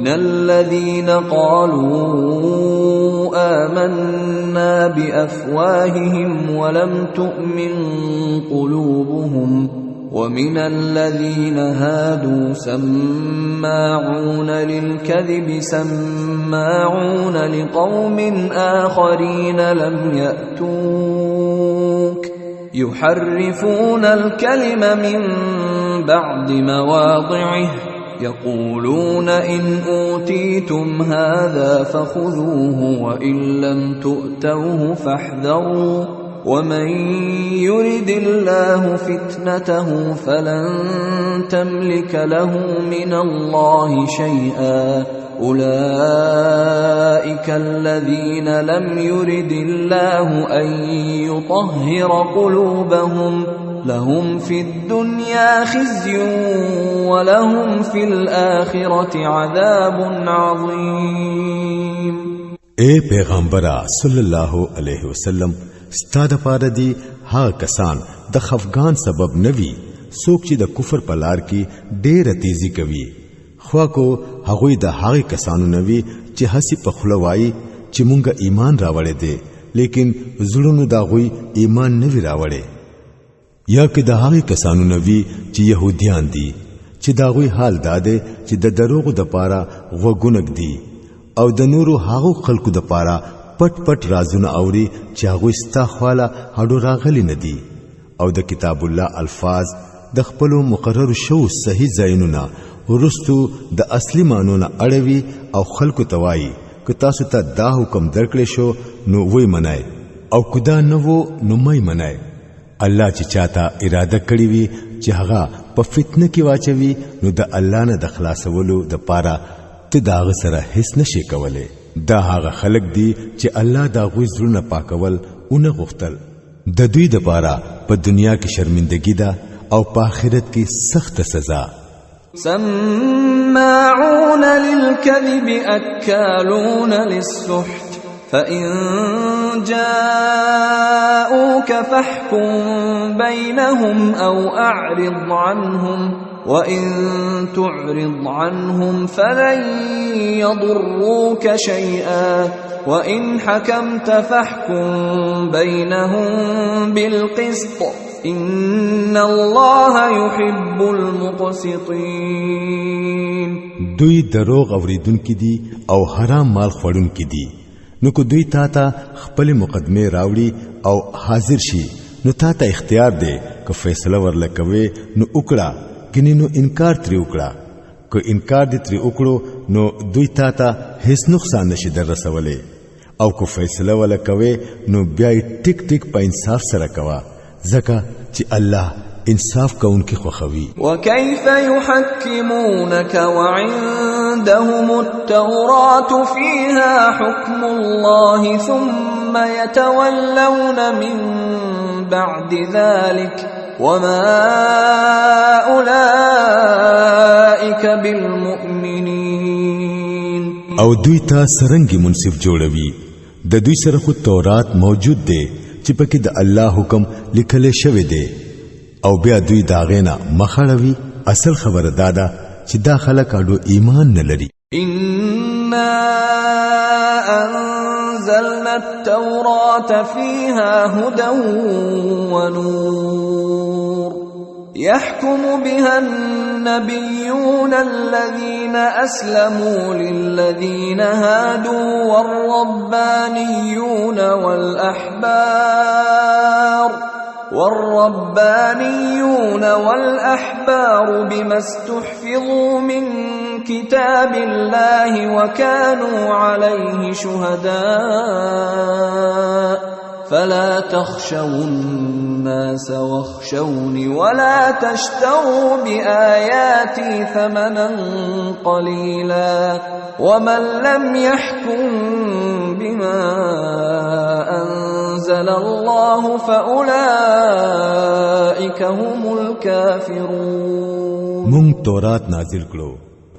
الذين قالوا آمنا بأفواههم ولم تؤمن قلوبهم ومن الذين هادوا سماعون للكذب سماعون لقوم آخرين لم يأتوك يحرفون الكلم من بعد مواضعه يقولون إن أوتيتم هذا فخذوه وإن لم تؤتوه فاحذروا ومن يرد الله فتنته فلن تملك له من الله شيئا أولئك الذين لم يرد الله أن يطهر قلوبهم لهم في الدنيا خزي ولهم في الآخرة عذاب عظيم. اے پیغمبرا صلی الله علیه وسلم ستاده پاره دی ها کسان د خفغان سبب نوي څوک چې د کفر په لار کې ډېر تیزی کوي خو کو هغه د هغه کسانو نوي چې هسي په خلوای چې مونږه ایمان راوړې دي لیکن زړونو دا غوي ایمان نوي راوړې یا که د هغه کسانو نوي چې يهوديان دي چې دا غوي حال داده چې د دروغ د پاره وګونګ دي او د نورو هغه خلکو د پاره پټ پټ رازونه اوري چې هغه استخواله هډو راغلي ندي او د کتاب الله الفاظ د خپل مقرر شو صحیح ځایونه ورستو د اصلي مانونه اړوي او خلکو توای که تاسو ته دا حکم درکړې شو نو وای منای او کدا نو نو مې منای الله چې چاته اراده کړی وي چې هغه په فتنه کې واچوي نو د الله نه د خلاصولو د پاره ته دا سره هیڅ نشي کولای دا هغه خلق دي چې الله دا غوي زړه پاکول اون غختل د دوی د پاره په دنیا کې شرمندگی ده او په آخرت کې سخت سزا. سماعون للكذب أكالون للسحت فإن جاءوك فاحكم بينهم أو أعرض عنهم وإن تعرض عنهم فلن يضروك شيئا وإن حكمت فاحكم بينهم بالقسط إن الله يحب المقسطين. دوی دروغ اوریدونکي دي او حرام مال خوړونکي دي نو کو دوی تا ته خپل مقدمه راوړي او حاضر شي نو تا ته اختیار دی که فیصله ورلکوي نو وکړه کني نو انکار تری وکړه که انکار دې تری وکړو نو دوی تا ته هیڅ نقصان نشي در رسولې او کو فیصله ولکوي نو بیا ټیک ټیک په انصاف سره کوا زکه چې الله انصاف کوونکی خوخوي. وكيف يحكمونك وعندهم التوراة فيها حكم الله ثم يتولون من بعد ذلك وما أولئك بالمؤمنين. او دوی ته سرنګي منصف جوړوي د دوی سره خو تورات موجود دی چې پکې د الله حکم لیکل شوی دی او بیا دوی داغینا مخړوي اصل خبره دادا چې دا خلک اډو ایمان نه لري. إنا أنزلنا التوراة فيها هدى ونور يحكم بها النبيون الذين أسلموا للذين هادوا والربانيون والأحبار بما استحفظوا من كتاب الله وكانوا عليه شهداء فلا تخشوا الناس واخشوني ولا تشتروا بآياتي ثمنا قليلا ومن لم يحكم بما أنزل الله فأولئك هم الكافرون. مونږ تورات نازل کړو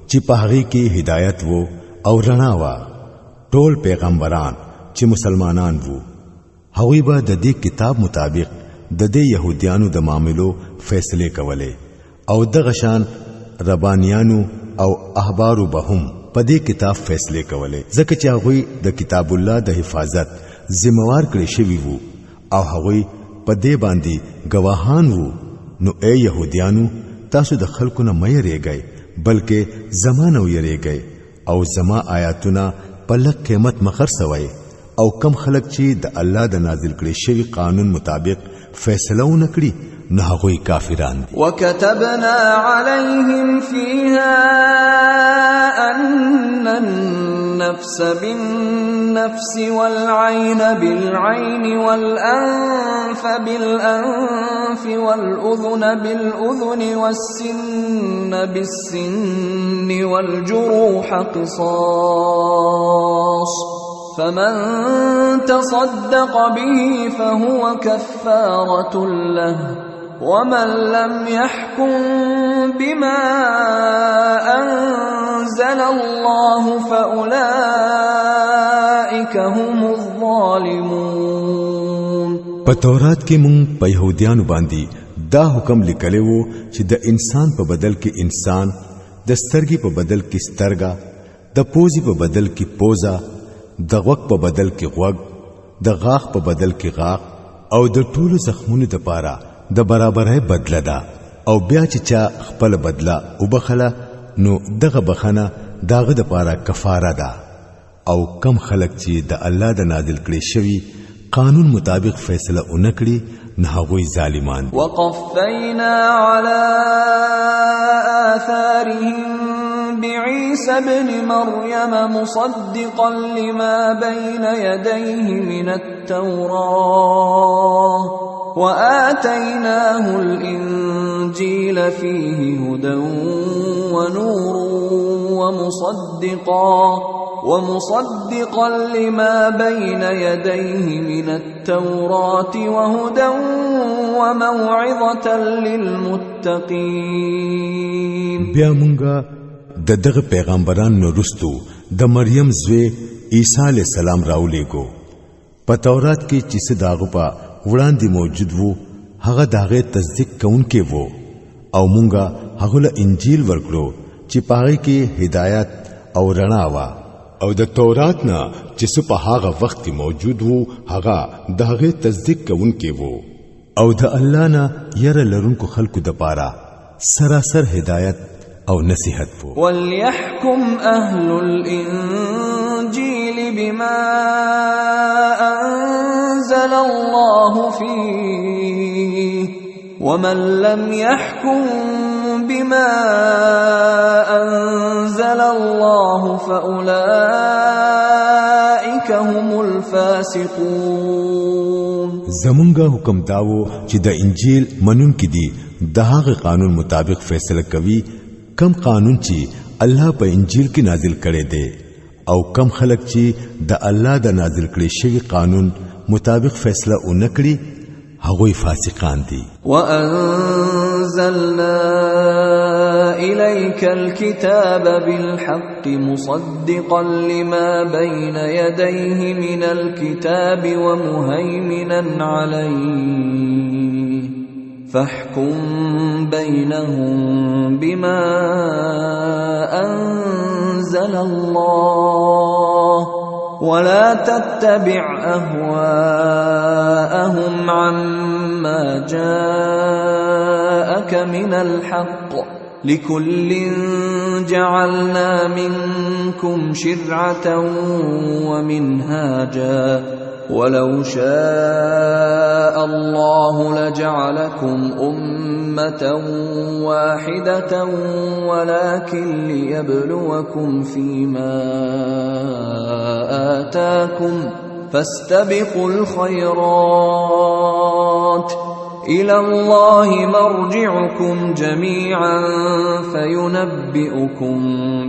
چې په هغه کې هدایت وو او رڼا وا ټول پیغمبران چې مسلمانان وو هغوی به د دې کتاب مطابق د دې يهوديانو د معاملو فیصله کوله او د غشان ربانيانو او احبارو به هم پدې کتاب فیصله کوله ځکه چې هغه د کتاب الله د حفاظت ذمہوار کړی شوی وو او هغه پدې باندې گواهان وو نو اے يهوديانو تاسو د خلکو نه مې ریږئ بلکې زمانه ویریږئ او زما آیاتونه په لږ قیمت مخر سوي او کم خلک چې د الله د نازل کړي شوی قانون مطابق فیصله ونکړي نه هغوی کافران دي. وكتبنا عليهم فيها أن النفس بالنفس والعين بالعين والأنف بالأنف والأذن بالأذن والسن بالسن والجروح قصاص فمن تصدق به فهو كفارة له ومن لم يحكم بما أنزل الله فأولئك هم الظالمون. په تورات کې مونږ په يهوديانو باندې دا حکم لیکلی وو چې د انسان په بدل کې انسان، د سترګې په بدل کې سترګا، د پوزي په بدل کې پوزا، د غوږ په بدل کې غوږ، د غاښ په بدل کې غاښ او د ټولو زخمونو لپاره د برابرۍ بدله ده او بیا چې چا خپل بدله وبخله نو دغه بخنه داغه د لپاره کفاره ده او کم خلک چې د الله د نازل کړي شوی قانون مطابق فیصله اونکړي نه هغوی ظالمان. وقفینا علی آثارهم بعيسى ابن مريم مصدقا لما بين يديه من التوراة وآتيناه الإنجيل فيه هدى ونور ومصدقا لما بين يديه من التوراة وهدى وموعظة للمتقين. بیا مونږه د دغه پیغمبرانو رستو د مریم زوی عیسی علی السلام راولېګو په تورات کې چې څه داغه په وړاندې موجود وو هغه داغه تصدیق کوونکې وو او مونږه هغه له انجیل ورکړو چې پاره کې هدایت او رڼا وا او د تورات نه چې څه په هغه وخت کې موجود وو هغه داغه تصدیق کوونکې وو او د الله نه ير لرونکو خلکو د پاره سراسر هدایت او نصیحت پو. وليحكم أهل الإنجيل بما أنزل الله فيه ومن لم يحكم بما أنزل الله فأولئك هم الفاسقون. زمونږه حکم داو چې د انجیل منون کې دي د هغه قانون مطابق فیصله کوي کم قانون چې الله په انجیل کې نازل کړي دي او کم خلک چې د الله د نازل کړي شوی قانون مطابق فیصله اونکړي هغوی فاسقان دي. وأنزلنا إليك الكتاب بالحق مصدقا لما بين يديه من الكتاب ومهيمنا عليه فاحكم بينهم بما أنزل الله ولا تتبع أهواءهم عما جاءك من الحق لكل جعلنا منكم شرعة ومنهاجا ولو شاء الله لجعلكم أمة واحدة ولكن ليبلوكم فيما آتاكم فاستبقوا الخيرات إلى الله مرجعكم جميعا فينبئكم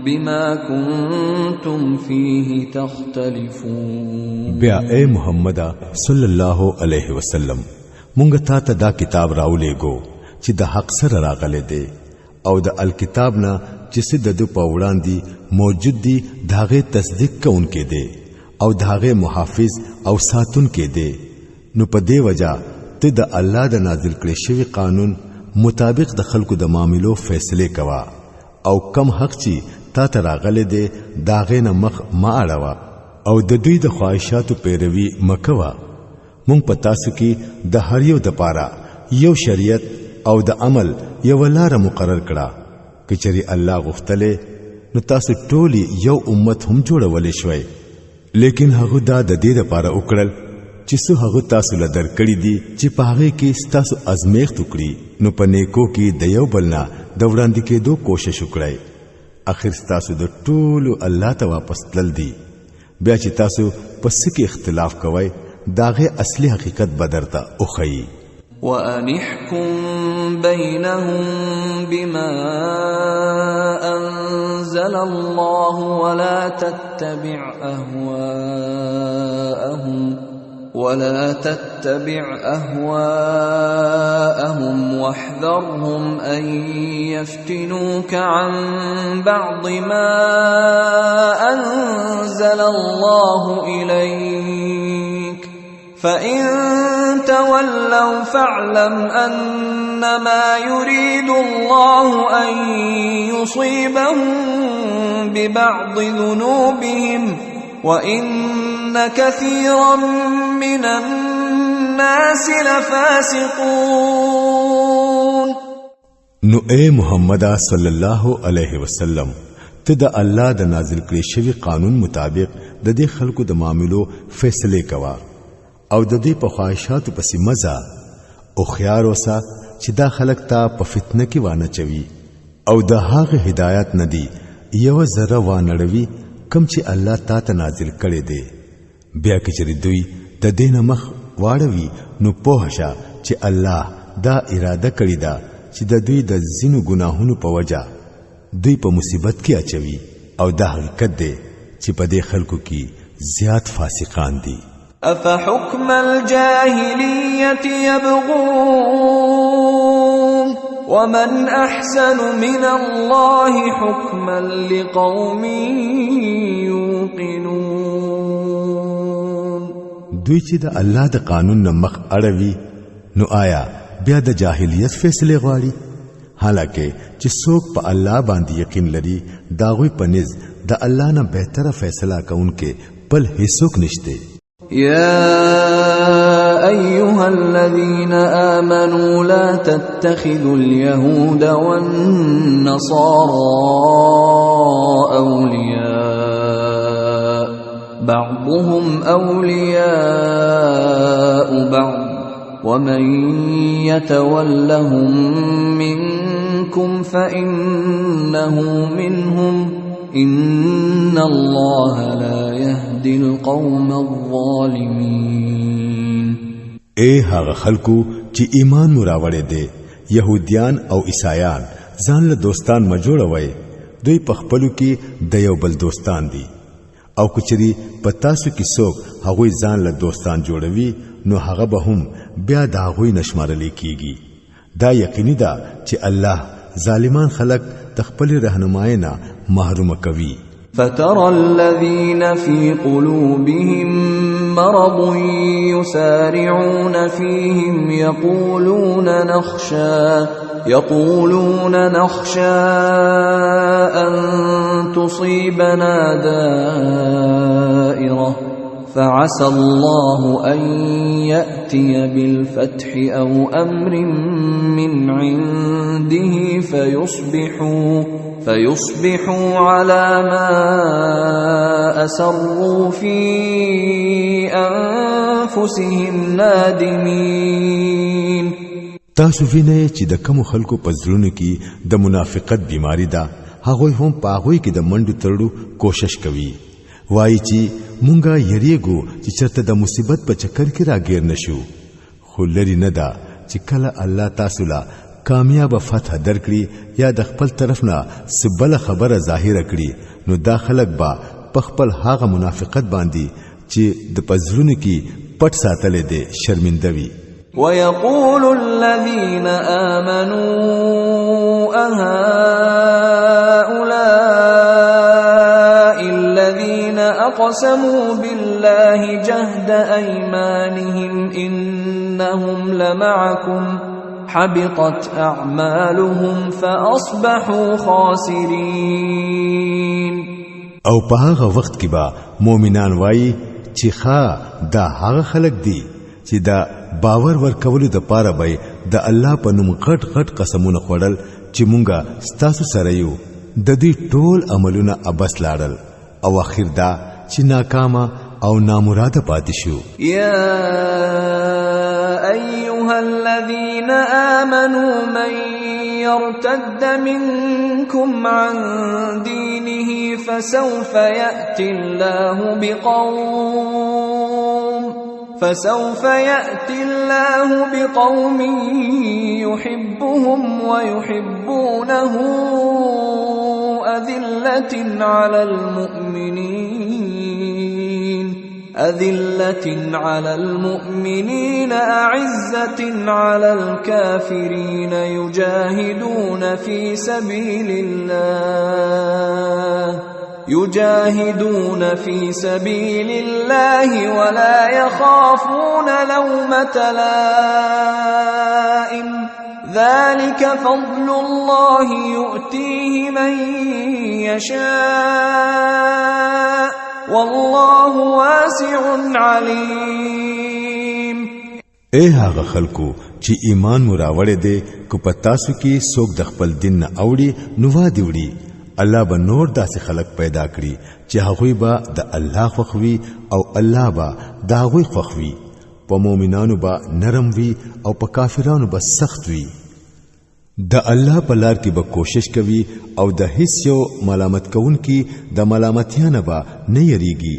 بما كنتم فيه تختلفون. بیا اے محمد صلی الله علیه وسلم مونږ ته دا کتاب راولېګو چې د حق سره راغلي دي او د الکتاب نه چې څه د په وړاندې موجود دي داغه تصدیق کوونکې دي او داغه محافظ او ساتونکې دي. نو په دې وجہ ته د الله د نازل کړي شوی قانون مطابق د خلکو د معاملو فیصله کوا او کم حق چې تا ته راغلي دي داغه نه مخ ما اړوا او د دوی د خواهشاتو پیروي مکوا مونږ په تاسو کې د هر یو د پاره یو شریعت او د عمل یو لار مقرر کړه کچري الله غفتله نو تاسو ټولي یو امت هم جوړولې شوي لیکن هغه دا د دې لپاره وکړل چې څو هغه تاسو له درکړې دي چې په هغه کې تاسو ازمیخت وکړي نو په نیکو کې د یو بلنا د وړاندې کېدو کوشش وکړئ اخر تاسو د ټولو الله ته واپس تلل دي بیا چې تاسو پس کې اختلاف کوئ داغه اصلي حقیقت بدرته اوخی وأنحكم بينهم بما أنزل الله ولا تتبع أهواءهم واحذرهم أن يفتنوك عن بعض ما أنزل الله إليك فإن تولوا فاعلم أنما يريد الله أن يصيبهم ببعض ذنوبهم وإن كثيرا من الناس لفاسقون نو اے محمد صلی الله علیه وسلم ته د الله د نازل کړي شوی قانون مطابق د دې خلکو د معاملو فیصله کوا او د دې په خواهشاتو پسې مزه او خيار اوسه چې دا خلک ته په فتنه کې وانه چوي او د هغه هدایت ندي یو ذره وانړوي کم چې الله تا ته نازل کړي دي بیا کچری دوی د دین مخ واړوي نو په هشا چې الله دا اراده کړی دا چې د دوی د زینو ګناهونو په وجا دوی په مصیبت کې اچوي او دا حقیقت دی چې په دې خلکو کې زیات فاسقان دي أفحكم الجاهلية يبغون ومن أحسن من الله حكما لقوم يوقنون دوی چې د الله د قانون نه مخ اړوي نو آیا بیا د جاهلیت فیصله غواړي حالکه چې څوک په الله باندې یقین لري داغوی په نس د الله نه بهتره فیصله کوونکې بل هیڅوک نشته يا أيها الذين آمنوا لا تتخذوا اليهود والنصارى أولياء بعضهم أولياء بعض ومن يتولهم منكم فإنه منهم إن الله لا يهدي القوم الظالمين اے هغه خلکو چې ایمان مراوړې دي يهوديان او عیسایان ځان له دوستان مجوړوي دوی په خپلو کې د یو بل دوستان دي او کچري پتا سو کې څوک هغه ځان له دوستان جوړوي نو هغه به هم بیا دا غوي نشمارل کیږي دا یقیني ده چې الله ظالمان خلق تخپل رهنماینا محروم کوي فترى الذين في قلوبهم مرض يسارعون فيهم يقولون نخشى أن تصيبنا دائرة فعسى الله أن يأتي بالفتح أو أمر من عنده فيصبحوا على ما أسروا في أنفسهم نادمين تاسو وینئ چې د کوم خلکو په زړونو کې د منافقت بیماری ده هغه هم پاغوي کې د منډو تړلو کوشش کوي وایي چې مونږه یریګو چې چرته د مصیبت په چکر کې راګیر نشو خو لري نه ده چې کله الله تاسو لا کامیاب فتح درکړي یا د خپل طرف نه سبل خبره ظاهر کړي نو دا خلک با په خپل هغه منافقت باندې چې د پزړونو کې پټ ساتل دي شرمنده وي ويقول الذين آمنوا أهؤلاء الذين أقسموا بالله جهد أيمانهم إنهم لمعكم حبطت أعمالهم فأصبحوا خاسرين. او په هغه وخت کې به مؤمنان وایي چې ښا دا هغه خلک دي چې دا باور ورکولو د پاره به د الله په نوم غټ غټ قسمونه خوړل چې مونږه ستاسو سره یو د دې ټول عملونه ابس لاړل او اخر دا چې ناکامه او نامراده پاتې شو. يا أيها الذين آمنوا من يرتد منكم عن دينه فسوف يأتي الله بقوم يحبهم ويحبونه أذلة على المؤمنين أعزة على الكافرين يجاهدون في سبيل الله ولا يخافون لومة لائم ذلك فضل الله يؤتيه من يشاء والله واسع عليم. اے هغه خلکو چې ایمان مراوړې دي کو پتاسو کې څوک د خپل دین نه اوړي نو وادي وړي الله به نور داسې خلک پیدا کړي چې هغه به د الله خوښوي او الله به دا هغه خوښوي. په مؤمنانو به نرم وي او په کافرانو به سخت وي. د الله په لار کې به کوشش کوي او د هیڅ یو ملامت کون کې د ملامتیا نه به نه یریږي.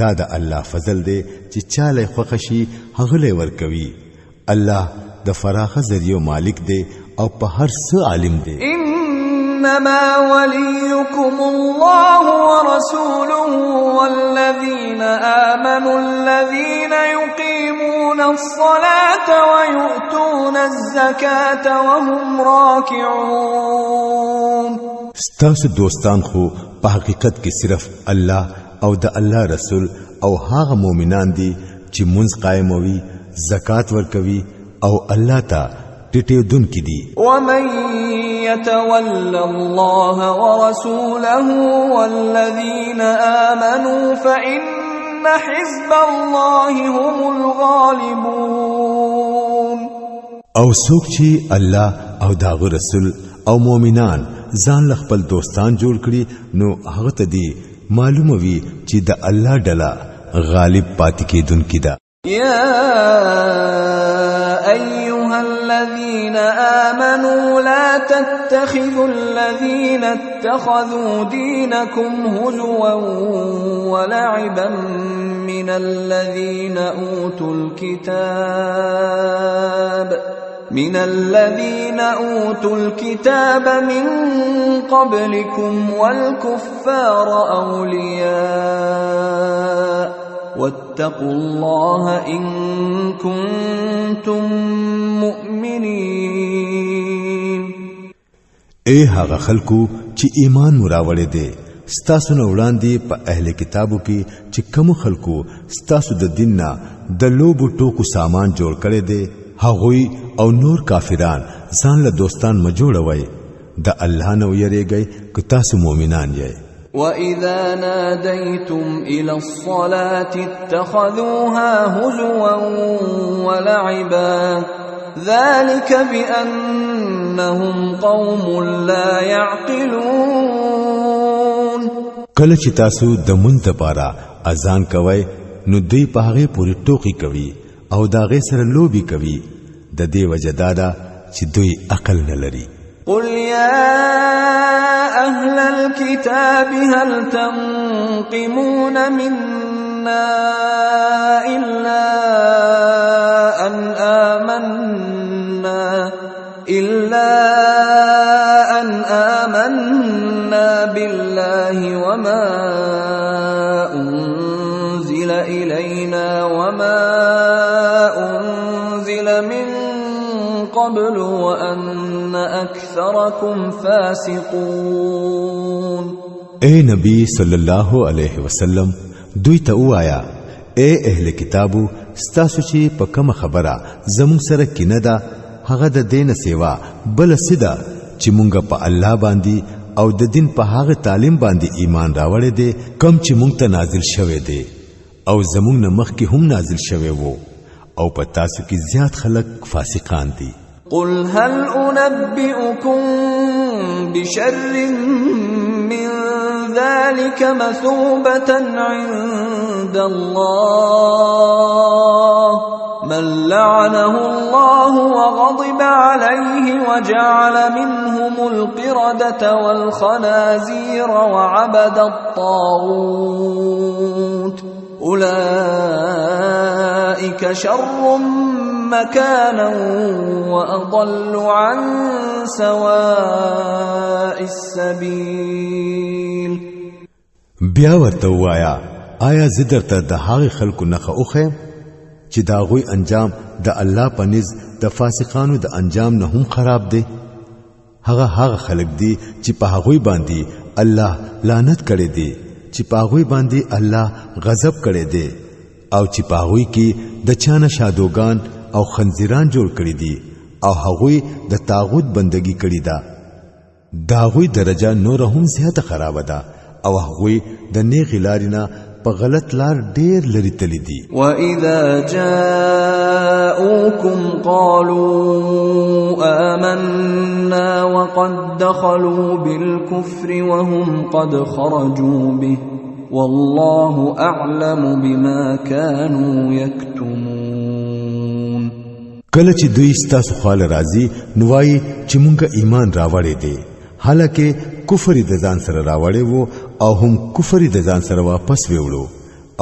دا د الله فضل دی چې چاله خوښ شي هغه له ور کوي. الله د فراخه ذریعہ مالک دی او په هر څه عالم دی. إنما وليكم الله ورسوله والذين آمنوا الذين يقيمون الصلاة ويؤتون الزكاة وهم راكعون. ستاسو دوستان خو په حقیقت کې صرف الله او د الله رسول او هغه مؤمنان دي چې منځ قائموي، زکات ورکوي او الله ته ټټېدون کې دي. ومن يتول الله ورسوله والذين آمنوا فإن حزب الله هم الغالبون. او څوک چې الله او داغه رسول او مؤمنان ځان خپل دوستان جوړ کړي نو هغه ته دي معلومه وي چې د الله ډله غالب پاتې کېدونکې ده. يا أيها الذين آمنوا لا تتخذوا الذين اتخذوا دينكم هزوا ولعبا من الذين أوتوا الكتاب من قبلكم والكفار أولياء واتقوا الله إن كنتم مؤمنين. اے هغه خلکو چې ایمان مراوړې دي ستاسو نه وړاندې په اهل کتابو کې چې کوم خلکو ستاسو د دین نه د لوبو ټوکو سامان جوړ کړي دي هغوی او نور کافران ځان له دوستان ما جوړوي. د الله نه ویریږئ که تاسو مؤمنان یې. وَإِذَا نَادَيْتُمْ إِلَى الصَّلَاةِ اتَّخَذُوهَا هُزُوًا وَلَعِبًا ذَلِكَ بِأَنَّهُمْ قَوْمٌ لَا يَعْقِلُونَ. کله چې تاسو د مونږ لپاره اذان کوئ نو دوی په هغه پوری ټوکی کوي او داغه سره لوبي کوي. د دې وجه دا چې دوی عقل نه لري. قل يا أهل الكتاب هل تنقمون منا إلا أن آمنا بالله وما أنزل إلينا وما أنزل من قبل وأن أكثركم فاسقون. اے نبی صلی الله علیه وسلم دوی ته وایا اے اهل کتابو ستاسو چې په کوم خبره زمون سره کینه ده هغه د دین سیوا بل سیدا چې مونږ په الله باندې او د دین په هغه تعلیم باندې ایمان راوړې دي کم چې مونږ ته نازل شوه دي او زمونږ نه مخکې هم نازل شوه وو او په تاسو کې زیات خلک فاسقان دي. قل هل أنبئكم بشر من ذلك مثوبة عند الله من لعنه الله وغضب عليه وجعل منهم القردة والخنازير وعبد الطاغوت أولئك شر مكانا وأضل عن سواء السبيل. بیا ورته وایا آیا زدر ته د هغه خلکو نخه اوخه چې دا غوي انجام د الله په نس د فاسقانو د انجام نه هم خراب دي. هغه خلک دي چې په هغه باندې الله لعنت کړي دي چې په هغه باندې الله غضب کړي دي او چې په هغه کې د چانه شادوغان او خنزیران جوړ کړي دي او هغه د طاغوت بندگی کړي ده. دا غوي درجه نور هم زیاته خراب ده او هغه د نیغ لارینا په غلط لار ډیر لري تللی دي. وَإِذَا جَاءُوكُمْ قَالُوا آمَنَّا وَقَدْ دَخَلُوا بِالْكُفْرِ وَهُمْ قَدْ خَرَجُوا بِهِ وَاللَّهُ أَعْلَمُ بِمَا كَانُوا يَكْتُمُونَ. کله چې دوی ستاسو خال راځي نوای چې مونږه ایمان راوړې دي حالکه کفر د ځان سره راوړې وو او هم کفر د ځان سره واپس ویوړو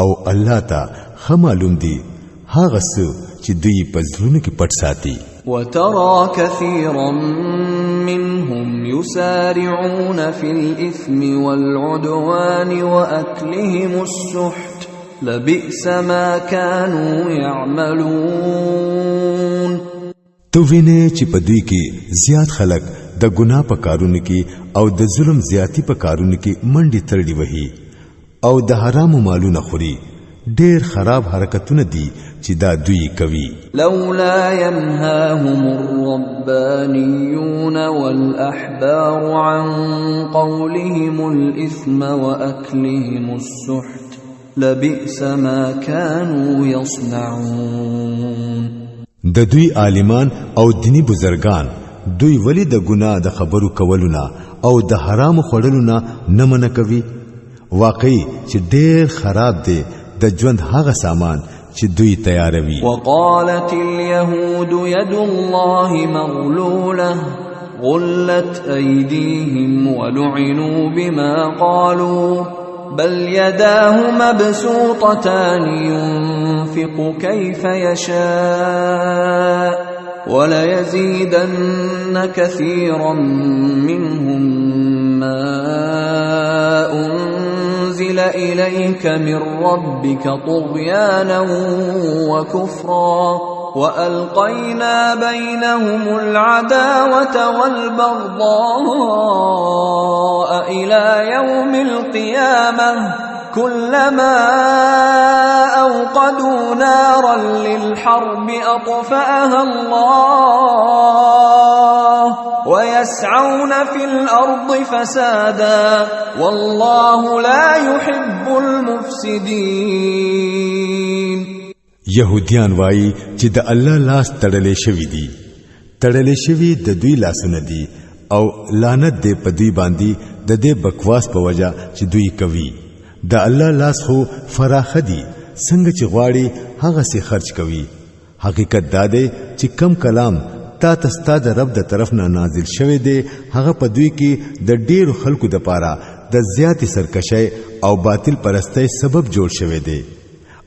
او الله ته خمالوم دي هغه څه چې دوی په ځلونو کې پټ ساتي. وَتَرَى كَثِيرًا مِّنْهُمْ يُسَارِعُونَ فِي الْإِثْمِ وَالْعُدْوَانِ وَأَكْلِهِمُ السُّحْتَ لَبِئْسَ مَا كَانُوا يَعْمَلُونَ. تو وینې چې په دوی کې زیات خلک د ګناه په کارونو کې او د ظلم زیاتی په کارونو کې منډي ترړي وهي او د حرامو مالونه خوري. ډېر خراب حرکتونه دي چې دا دوی کوي. لولا ينهاهم الربانيون والأحبار عن قولهم الإثم وأكلهم السحت لبئس ما كانوا يصنعون. د دوی عالمان او دینی بزرگان دوی ولی د ګناه د خبرو کولونه او د حرام خورلونه نه منع کوي. واقعي چې ډېر خراب دي د ژوند هغه سامان چې دوی تیاروي. وقالت اليهود يد الله مغلولة غلت أيديهم ولعنوا بما قالوا بل يداه مبسوطتان ينفق كيف يشاء وليزيدن كثيرا منهم ما أنزل إليك من ربك طغيانا وكفرا وألقينا بينهم العداوة والبغضاء إلى يوم القيامة كلما أوقدوا نارا للحرب أطفأها الله ويسعون في الأرض فسادا والله لا يحب المفسدين. يهوديان وایي چې د الله لاس تړلې شوی دي تړلې شوی د دوی لاسونه دي او لعنت دې په دوی باندې د دې بکواس په وجه چې دوی کوي. د الله لاس خو فراخ دي څنګه چې غواړي هغه سي خرج کوي. حقیقت دا دی چې کم کلام تا تستا د رب د طرف نه نازل شوی دی هغه په دوی کې د ډیرو خلکو د پاره د زیاتې سرکشي او باطل پرستۍ سبب جوړ شوی دی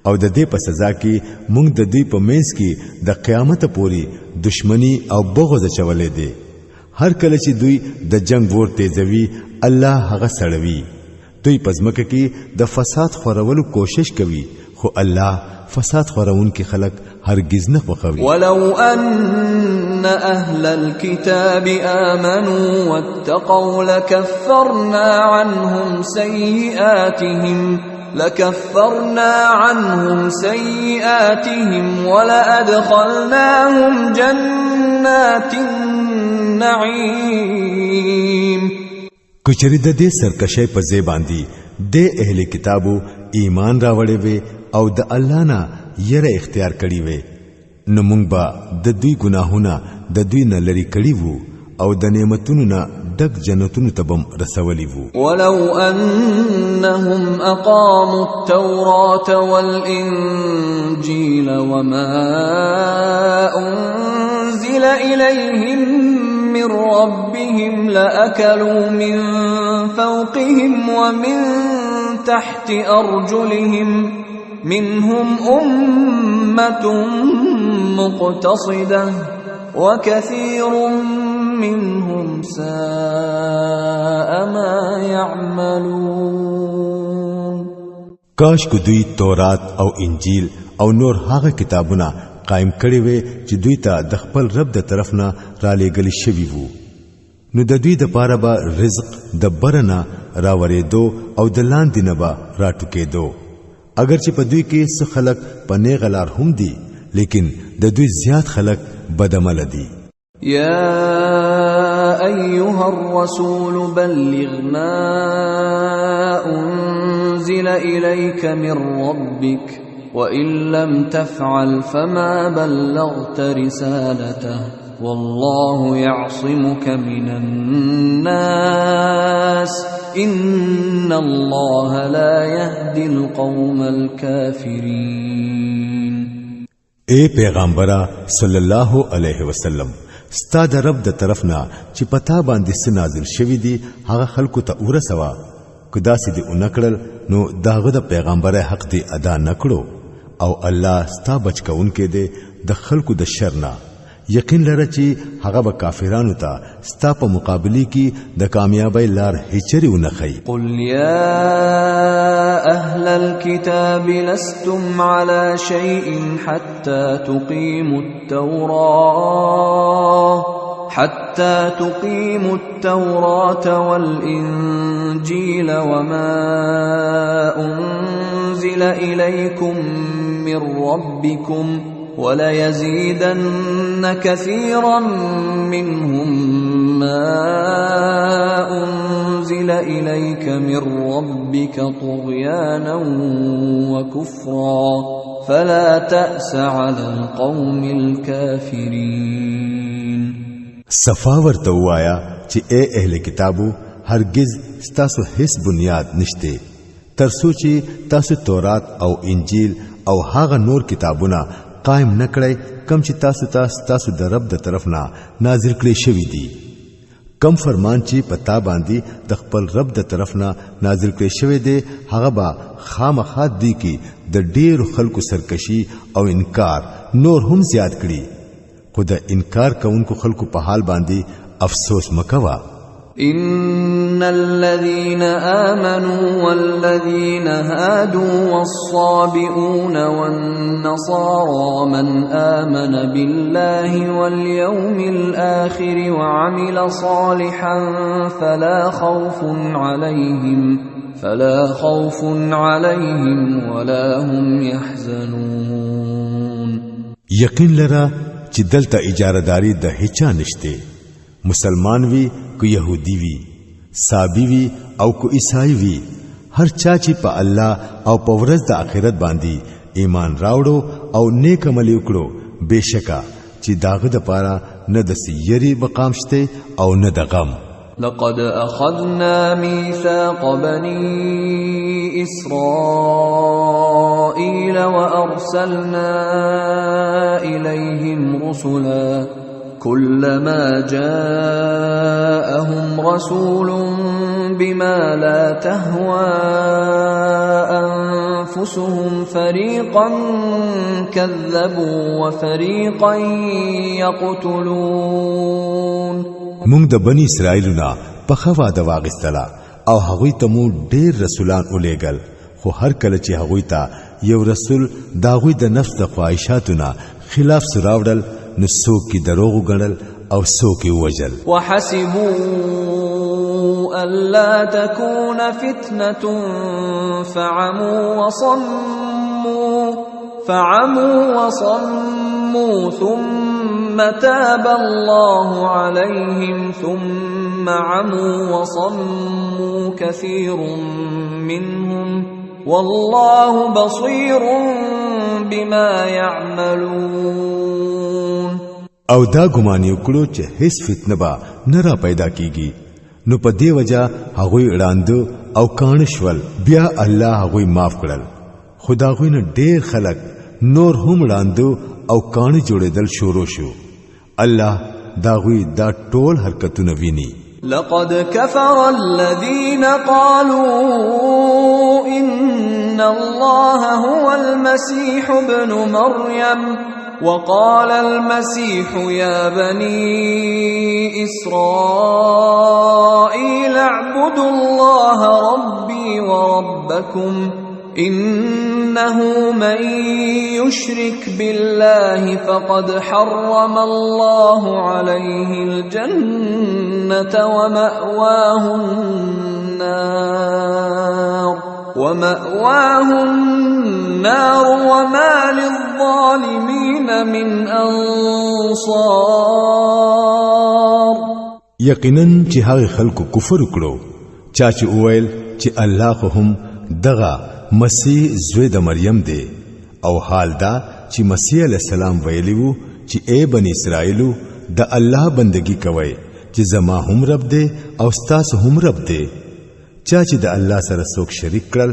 او د دې په سزا کې موږ د دوی په منځ کې د قیامت پورې دشمنی او بغض چولې دي. هر کله چې دوی د جنگ ور تیزوي الله هغه سړوي. دوی پزمکه کې د فساد خورولو کوشش کوي خو الله فساد خورون کې خلق هرگز نه خوښوي. ولو ان اهل الكتاب آمنوا واتقوا لكفرنا عنهم سيئاتهم لكفرنا عنهم سيئاتهم ولأدخلناهم جنات النعيم. کچری د دې سرکشی په ځای باندې د اهل کتابو ایمان راوړې وي او د الله نه یره اختیار کړی وي نو موږ به د دوی ګناهونه د دوی نه لري کړی وو او د نعمتونو نه ډک جنتونو ته بم رسولي وو. ولو انهم اقاموا التوراة والانجيل وما انزل اليهم من ربهم لأكلوا من فوقهم ومن تحت أرجلهم منهم أمة مقتصدة وكثير منهم ساء ما يعملون. کاش کو دوی تورات او انجیل او نور هغه کتابونه قائم کړي وي چې دوی ته د خپل رب د طرف نه را لېږل شوي وو نو د دوی د پاره به رزق د برنه راورېدو او د لاندې نه به راټوکېدو اگر چې په دوی کې څه خلک په نیغه لار هم دي لیکن د دوی زیات خلک بدعمله دي. يا أيها الرسول بلغ ما أنزل إليك من ربك وإن لم تفعل فما بلغت رسالته والله يعصمك من الناس إن الله لا يهدي القوم الكافرين. اے پیغمبره صلی الله علیه وسلم ستا د رب د طرفنا چې پتا باندې س نازل شوی دی هغه خلکو ته ورسوا کدا سې دی اونکړل نو داغه د پیغمبره حق دی ادا نکړو او الله ستا بچ کونکې دی د خلکو د شر نه یقین لره چې هغه به کافرانو ته ستا په مقابله کې د کامیابی لار هیڅری ونخی. قل يا أهل الكتاب لستم على شيء حتى تقيموا التوراة والإنجيل وما أنزل إليكم من ربكم وليزيدن كثيرا منهم ما أنزل إليك من ربك طغيانا وكفرا فلا تأس على القوم الكافرين. صفا ورته وایا چې اے اهل کتابو هرگز ستاسو هیڅ بنیاد نشته ترڅو چې تاسو تورات او انجیل او هغه نور کتابونه قائم نکړی کم چې تاسو د رب د طرف نه نازل کړی شوی دی کم فرمان چې پتا باندې د خپل رب د طرف نه نازل کړی شوی دی هغه با خامخا دی کې د ډیر خلکو سرکشي او انکار نور هم زیات کړي خو د انکار کوونکو خلکو په حال باندې افسوس مکوا. إن الذين آمنوا والذين هادوا والصابئون والنصارى من آمن بالله واليوم الآخر وعمل صالحا فلا خوف عليهم ولا هم يحزنون. یقین لرا چې دلته اجارهداري د هیچا نشته مسلمان وی کو يهودي وی صابي وی او کو عیسائی وی هر چا چې په الله او په ورځ د آخرت باندې ایمان راوړو او نیک عمل وکړو بشکا چې داغه د پاره نه د سیری مقام شته او نه د غم. لقد أخذنا ميثاق بني إسرائيل وأرسلنا إليهم رسلا كلما جاءهم رسول بما لا تهوى أنفسهم فريقا كذبوا وفريقا يقتلون. مونږ د بنی اسرائیلونه په خوا د واغستلا او هغوی ته مو ډیر رسولان اولېګل خو هر کله چې هغوی ته یو رسول داغوی د نفس د خواهشاتونه خلاف سراوړل نو څوک دروغ غړل او څوک وجل. وحسبوا ألا تكون فتنة فعموا وصموا ثم تاب الله عليهم ثم عموا وصموا كثير منهم والله بصير بما يعملون. او دا ګمان یو کړو چې هیڅ فتنه به نه را پیدا کیږي، نو په دې وجہ هغوی وړاندو او کانشول بیا الله هغوی معاف کړل. خدا غوی نه ډیر خلک نور هم وړاندو او کان جوړېدل شروع شو. الله دا غوی دا ټول حرکتونه ویني. لقد كفر الذين قالوا إن الله هو المسيح ابن مريم وقال المسيح يا بني إسرائيل اعبدوا الله ربي وربكم إنه من يشرك بالله فقد حرم الله عليه الجنة ومأواه النار وما للظالمين من أنصار. یقینا چې هغه خلکو کفر وکړو چا چې وویل چې الله خو هم دغه مسیح زوی د مریم دی، او حال دا چې مسیح علیہ السلام ویلی وو چې اے بنی اسرائیلو د الله بندگی کوئ چې زما هم رب دی او ستاسو هم رب دی. چا چې د الله سره څوک شریک کړل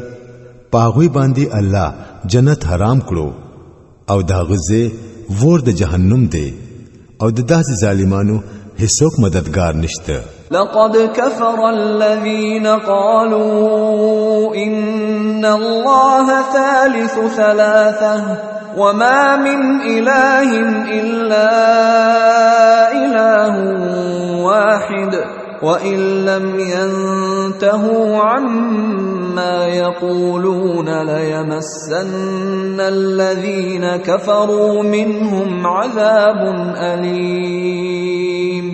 پاغوی باندې الله جنت حرام کړو او دا غزه ور د جهنم دی او د داسې ظالمانو هیڅوک مددگار نشته. لقد كفر الذين قالوا إن الله ثالث ثلاثة وما من إله إلا إله واحد وإن لم ينتهوا عما يقولون ليمسن الذين كفروا منهم عذاب أليم.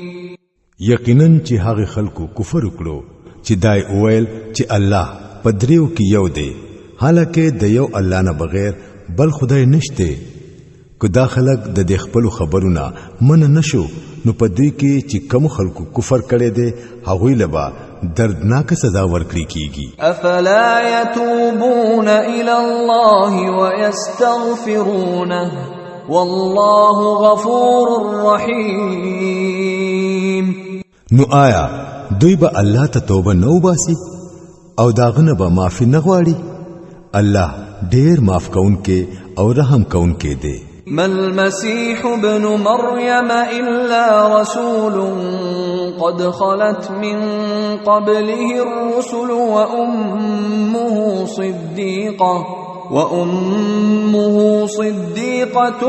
یقینا چې هغه خلکو کفر وکړو چې دای اویل چې الله پدریو کې یو دی، حالکه د یو الله نه بغیر بل خدای نشته. کو دا خلک د خپل خبرونه من نشو نو پدوی کې چې کوم خلکو کفر کړي دي هغوی لبا دردناک سزا ورکړي کیږي. افلا يتوبون الى الله ويستغفرونه والله غفور رحيم. نو آیا دوی به الله ته توبه نو باسي او داغنه به معافي نه غواړي؟ الله ډېر معاف کونکي او رحم کونکي دی. ما المسيح ابن مريم إلا رسول قد خلت من قبله الرسل وأمه صديقة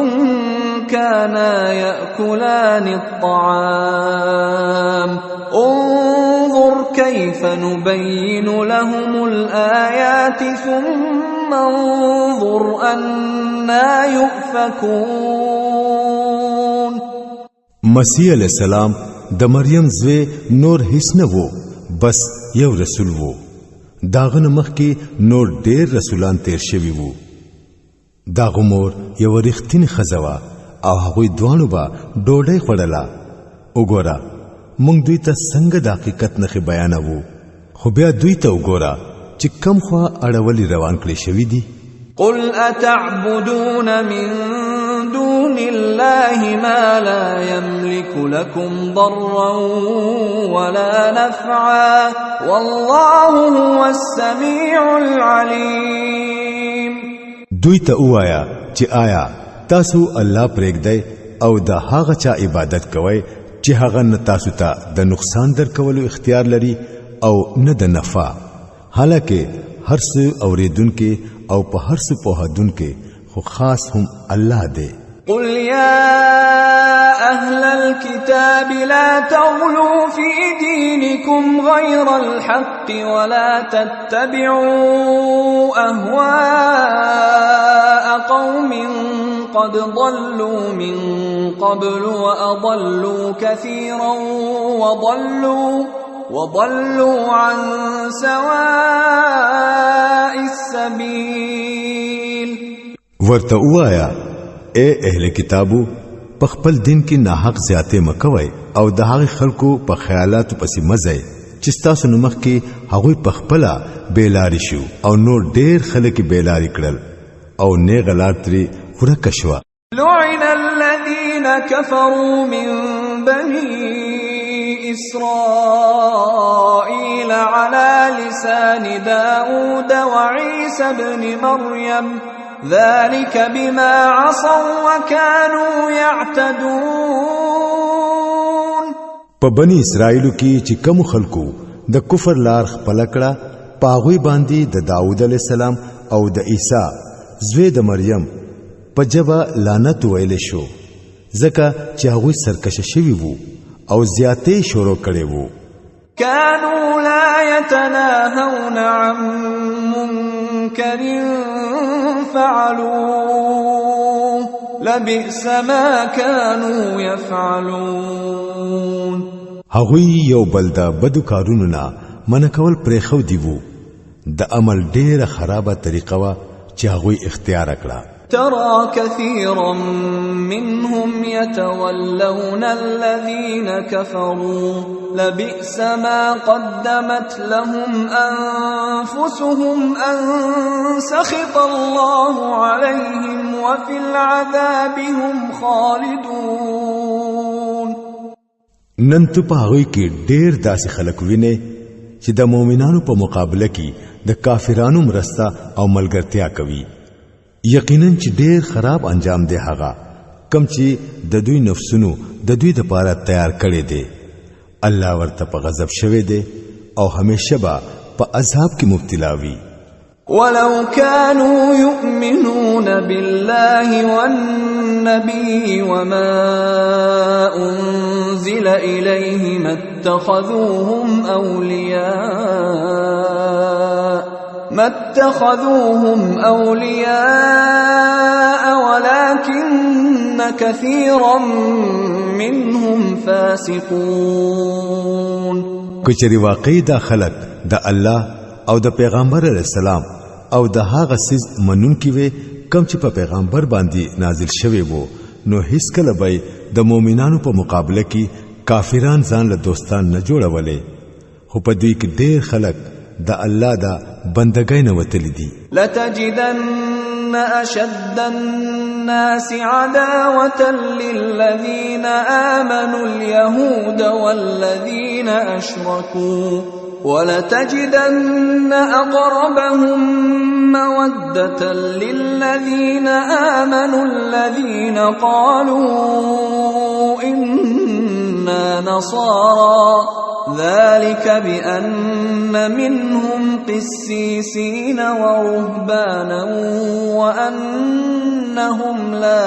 كانا يأكلان الطعام انظر كيف نبين لهم الآيات ثم انظر أنا يؤفكون. مسیح علیہ السلام د مریم زوی نور هیڅ نه وو، بس یو رسول وو. داغه مخ کې نور ډېر رسولان تیر شوي وو. داغه مور یو رښتینی خزوا او هغوی دوانو با ډوډۍ خوړله. وګوره مونږ دوی ته څنګه د حقیقت نښې بیانوو، خو بیا دوی ته وګوره چې کم خوا اړولې روان کړی شوي دي. قل أتعبدون من دون الله ما لا يملك لكم ضرا ولا نفعا والله هو السميع العليم. دوی ته وایا چې آیا تاسو الله پرېږدئ او د هغه چا عبادت کوئ چې هغه نه تاسو ته د نقصان درکولو اختیار لري او نه د نفع، حالکه هر څه اوریدونکي او په هر څه پوهیدونکي خو خاص هم الله دی. قل يا أهل الكتاب لا تغلوا في دينكم غير الحق ولا تتبعوا أهواء قوم قد ضلوا من قبل وأضلوا كثيرا وضلوا عن سواء السبيل. ورته وایا اے اهل کتابو په خپل دین کې ناحق زیاته مکوئ او د هغه خلکو په خیالات پسې مزه چې تاسو نو مخ کې هغه په خپل بیلاری شو او نور ډېر خلک بیلاری کړل او نه غلطري خوره کشوا. لعن الذين كفروا من بني إسرائيل على لسان داود وعيسى بن مريم ذلك بما عصوا وكانوا يعتدون. په بني اسرائیل کې چې کوم خلکو د کفر لار خپل کړه پاغوي باندې د داوود علی السلام او د عیسی زوی د مریم په جبا لعنت ویل شو ځکه چې هغه سرکشه شوی وو او زیاتې شروع کړي وو. كانوا لا يتناهون عن منكر فعلوه لبئس ما كانوا يفعلون. هغه یو بلدا بدو کارونو نه من کول پرې خو دی وو د عمل ډېره خرابه طریقه وا چې هغه اختیار کړه. ترى كثيرا منهم يتولون الذين كفروا لبئس ما قدمت لهم أنفسهم أن سخط الله عليهم وفي العذاب هم خالدون. نن ته په هغه کې ډېر داسې خلک ویني چې د مؤمنانو په مقابله کې د کافرانو مرسته او ملګرتیا کوي. یقینا چې ډېر خراب انجام دی هغه کم چې د دوی نفسونو د دوی د پاره تیار کړي دي. الله ورته په غضب شوی دی او همیشه به په عذاب کې مبتلا وي. ولو كانوا يؤمنون بالله والنبي وما أنزل إليه ما اتخذوهم أولياء ولكن كثيرا منهم فاسقون. کچری واقعي دا خلق د الله او د پیغمبر علیہ السلام او د هغه سیز منون کی وي کم چې په پیغمبر باندې نازل شوی وو نو هیڅ کله به د مؤمنانو په مقابله کې کافران ځان له دوستان نه جوړولې خو په دوی کې ډېر خلک د الله دا بندګۍ نه وتلی دي. لتجدن أشد الناس عداوة للذين آمنوا اليهود والذين أشركوا ولتجدن أقربهم مودة للذين آمنوا الذين قالوا إنا نصارى ذلك بأن منهم قسيسين ورهبانا وأنهم لا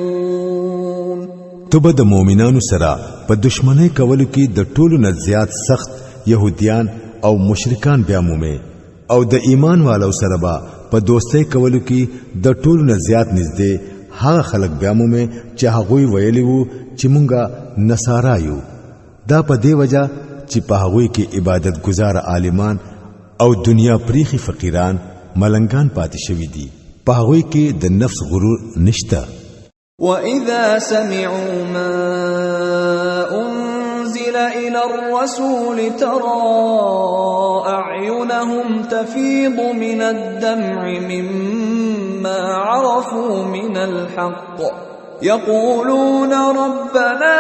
يستكبرون. تبه د مؤمنانو سره په دشمنی کولو کې د ټولو نه زیات سخت يهوديان او مشرکان بیا مومي او د ایمان والو سره په دوستۍ کولو کې د ټولو نه زیات نږدې هغه خلک بیا مومي چې هغه ویلي وو چې مونږه نصارا یو. دا په دې وجہ چې په هغه کې عبادت گزار عالمان او دنیا پریخي فقیران ملنګان پاتې شوی دي. په هغه کې د نفس غرور نشته. وَإِذَا سَمِعُوا مَا أُنزِلَ إِلَى الرَّسُولِ تَرَى أَعْيُنَهُمْ تَفِيضُ مِنَ الدَّمْعِ مِمَّا عَرَفُوا مِنَ الْحَقِّ يَقُولُونَ رَبَّنَا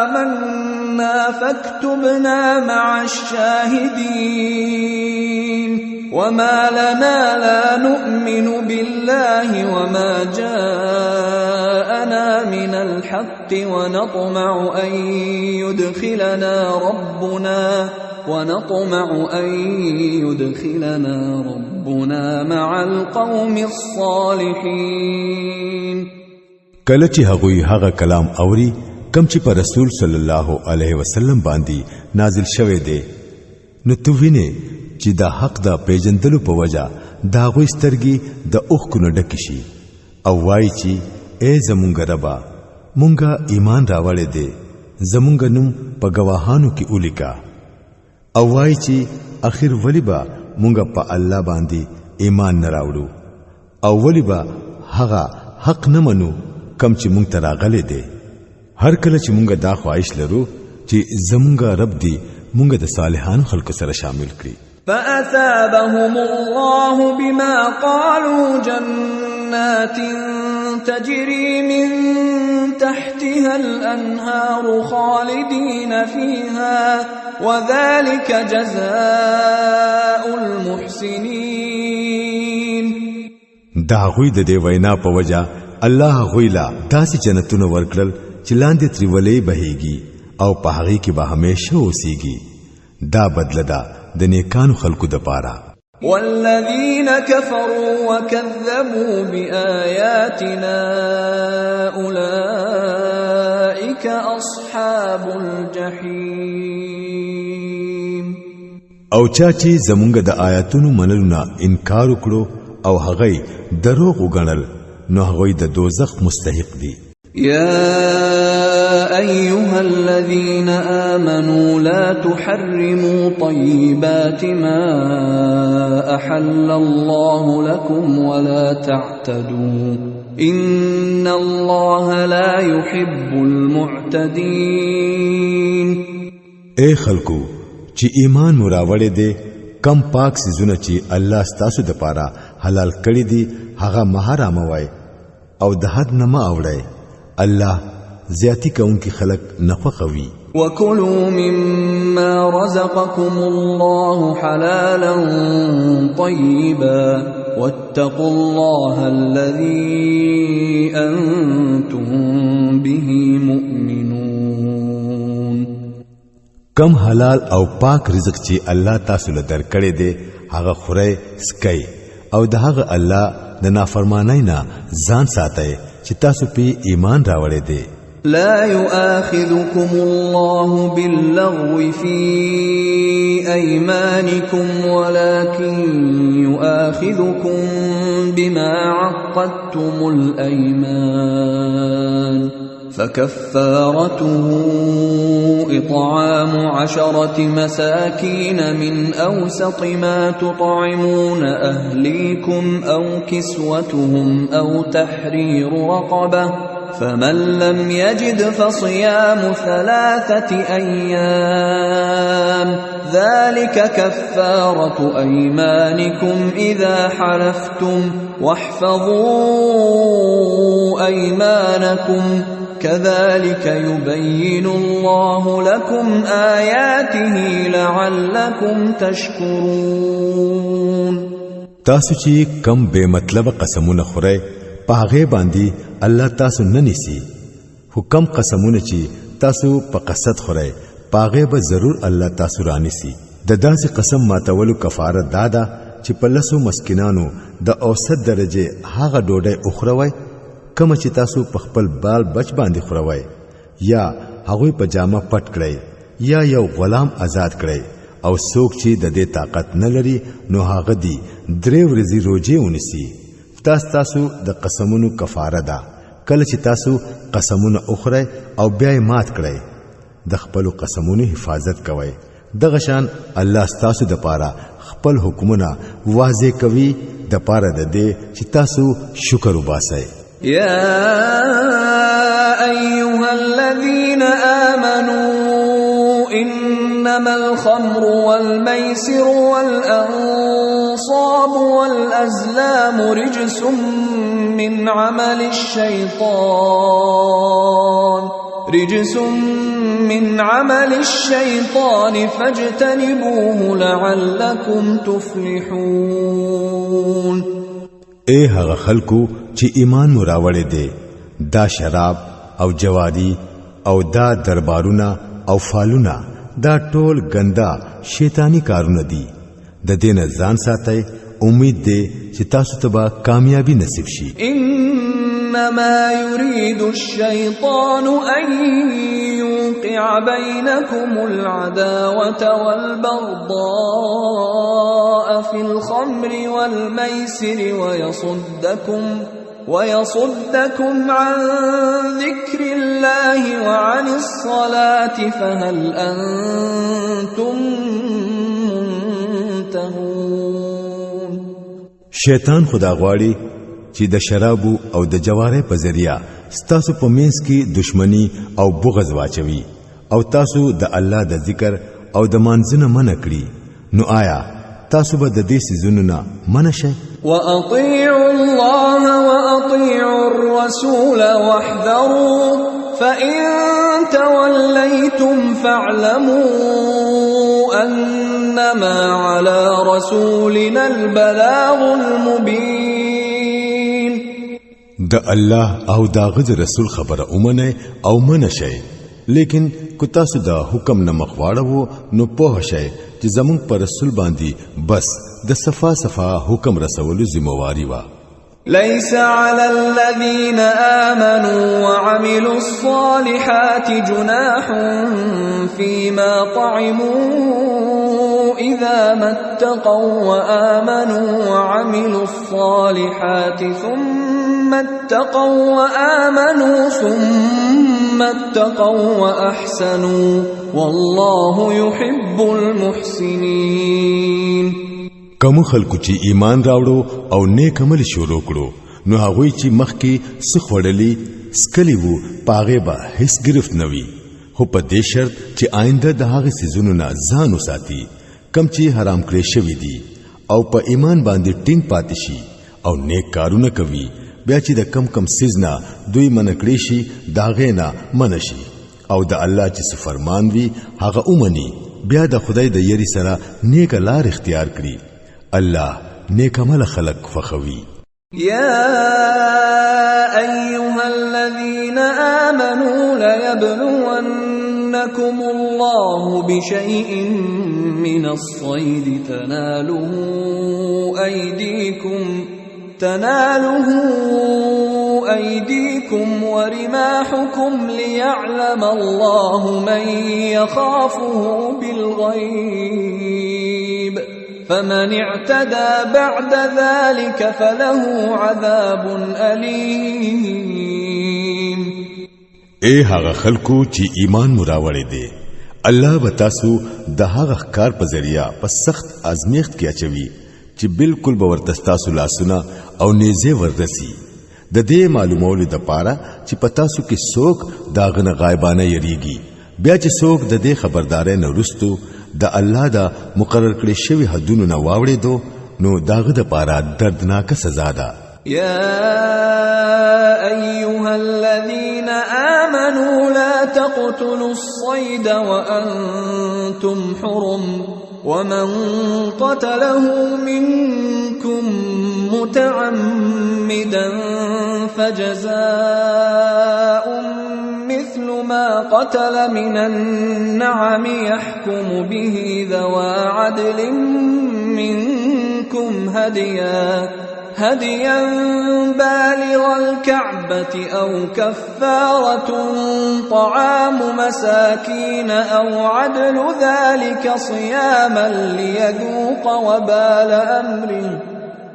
آمَنَّا فَاكْتُبْنَا مَعَ الشَّاهِدِينَ. وما لنا لا نؤمن بالله وما جاءنا من الحق ونطمع أن يدخلنا ربنا مع القوم الصالحين. کله چې هغه کلام اوري کم چې پر رسول صلی الله علیه وسلم باندې نازل شوه دی نو تو ویني چې دا حق دا پیجندلو په وجہ دا غوي سترګي د اوخ کو ډکی شي او وای چې اے زمونږ ربا مونږه ایمان راوړې دي زمونږ نوم په گواهانو کې ولیکا او وای چې اخر ولی با مونږ په الله باندې ایمان نه راوړو او ولی با هغه حق نه منو کم چې مونږ ته راغلي دي هر کله چې مونږ دا خواهش لرو چې زمونږ رب دی مونږ د صالحانو خلکو سره شامل کړي فأثابهم الله بما قالوا جنات تجري من تحتها الأنهار خالدين فيها وذلك جزاء المحسنين دا غوی د دې وینا په وجا الله غویلا داسې جنتونه ورکړل چې لاندې تریولې بهيږي او په هغه کې به همیشه اوسيږي دا بدله ده د نیکانو خلقو د پاره والذين كفروا وكذبوا بآياتنا أولئك أصحاب الجحيم او چا چې زمونږ د آیاتونو منلو نه انکار وکړو او هغه دروغ وګڼل نو هغه د دوزخ مستحق دي يا أيها الذين آمنوا لا تحرموا طيبات ما أحل الله لكم ولا تعتدوا إن الله لا يحب المعتدين اے خلقو چې ایمان مراوړې دي کم پاک سيزونه چې الله ستاسو د پاره حلال کړی دي هغه محرام وای او د حد نه ما اوړای الله زیاتی کونکي خلق نفقوي وكلوا مما رزقكم الله حلالا طيبا واتقوا الله الذي أنتم به مؤمنون کم حلال او پاک رزق چې الله تاسو له درکړې دي هغه خورئ سکئ او د هغه الله د نافرمانی نه ځان ساتئ چې تاسو په ایمان راوړې دي لا يؤاخذكم الله باللغو في أيمانكم ولكن يؤاخذكم بما عقدتم الأيمان فكفارته إطعام 10 مساكين من أوسط ما تطعمون أهليكم أو كسوتهم أو تحرير رقبة فمن لم يجد فصيام 3 أيام ذلك كفارة أيمانكم إذا حلفتم واحفظوا أيمانكم كذلك يبين الله لكم آياته لعلكم تشكرون تاسو چې کم بے مطلب قسمونه خورئ پاغه باندې الله تاسو نه نسی حکم قسمونه چې تاسو په قصد خورئ پاغه به ضرور الله تاسو رانسی د داسې قسم ماتولو کفاره دادا چې په لسو مسکینانو د اوسط درجه هغه ډوډۍ اخروي کوم چې تاسو په خپل بال بچ باندې خوروي یا هغه په جامه پټ کړئ یا یو غلام آزاد کړئ او څوک چې د دې طاقت نه لري نو هغه دی 3 ورځې روزه ونیسي تاسو د قسمونو کفاره ده کله چې تاسو قسمونه اخره او بیا مات کړئ د خپل قسمونو حفاظت کوئ دغه شان الله تاسو د پاره خپل حکمونه واضح کوي د پاره د دې چې تاسو شکر وباسئ يا أيها الذين آمنوا إنما الخمر والميسر والأنصاب والأزلام رجس من عمل الشيطان فاجتنبوه لعلكم تفلحون اے هغه خلکو چې ایمان مراوړې دي دا شراب او جواری او دا دربارونه او فالونه دا ټول ګندا شیطانی کارونه دي د دین ځان ساتي امید دي چې تاسو ته به کامیابی نصیب شي انما يريد الشيطان ان يوقع بينكم العداوة والبغضاء في الخمر والميسر ويصدكم عن ذكر الله وعن الصلاة فهل أنتم منتهون. شیطان خدا غواړي چې د شرابو او د جواره په ذریعہ ستاسو په منځ کې دشمنی او بغض واچوي او تاسو د الله د ذکر او د مانځنه منع کړی. نو آیا تاسو به د دې سيزونو نه منع شئ؟ وأطيعوا الله وأطيعوا الرسول واحذروا فإن توليتم فاعلموا أنما على رسولنا البلاغ المبين. د الله او داغه رسول خبره اومنه او منشئ، لیکن کو تاسو د حکم نه مخواړو نو په شئ چې زمون پر رسول باندې بس د صفا حکم رسولو ذمہواری وا. ليس على الذين آمنوا وعملوا الصالحات جناح فيما طعموا إذا ما اتقوا وآمنوا وعملوا الصالحات ثم اتقوا وآمنوا ثم اتقوا وأحسنوا والله يحب المحسنين. کوم خلکو چې ایمان راوړو او نیک عمل شروع کړو نو هغه چې مخکې سخوړلې سکلی وو پاغه به هیڅ گرفت نوي، خو په دې شرط چې آینده د هغه سيزونو نه ځان وساتي کم چې حرام کړی شوی دي او په ایمان باندې ټینګ پاتې شي او نیک کارونه کوي. بیا چې د کم سيزنا دوی منکړي شي داغه نه منشي او د الله چې فرمان وي هغه اومني، بیا د خدای د یری سره نیک لار اختیار کړي. الله نیک عمل خلق فخوي. يا أيها الذين آمنوا ليبلونكم الله بشيء من الصيد تناله أيديكم ورماحكم ليعلم الله من يخافه بالغيب فمن اعتدى بعد ذلك فله عذاب أليم. اے هغه خلکو چې ایمان مراوړې دي، الله به تاسو د هغه کار په ذریعہ په سخت ازمیخت کې اچوي چې بالکل به ورته تاسو لاسونه او نیزه وررسي. د دې معلومولو د پاره چې په تاسو کې څوک داغنه غایبانه یریږي، بیا چې څوک د دې خبرداري نه ورستو د الله دا مقرر کړی شوی حدونو نه واوړې دو نو داغه د پاره دردناک سزا ده. يا أيها الذين آمنوا لا تقتلوا الصيد وأنتم حرم ومن قتله منكم متعمدا فجزاء مثل ما قتل من النعم يحكم به ذوى عدل منكم هديا بالغ الكعبة أو كفارة طعام مساكين أو عدل ذلك صياما ليذوق وبال أمره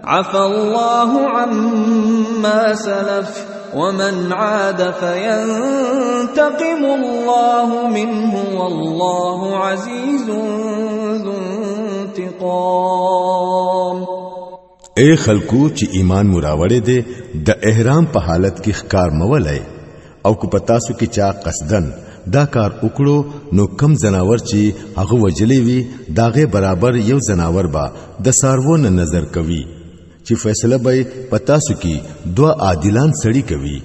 عفى الله عما سلف ومن عاد فينتقم الله منه والله عزيز ذو انتقام. اے خلکو چې ایمان مراوړې دي د احرام په حالت کې ښکار مولای او کو پتا سو کې چا قصدن دا کار وکړو نو کم زناور چې هغه وجلې وي داغه برابر یو زناور با د سارون نظر کوي چې فیصله به پتا سو کې دوا عادلان سړی کوي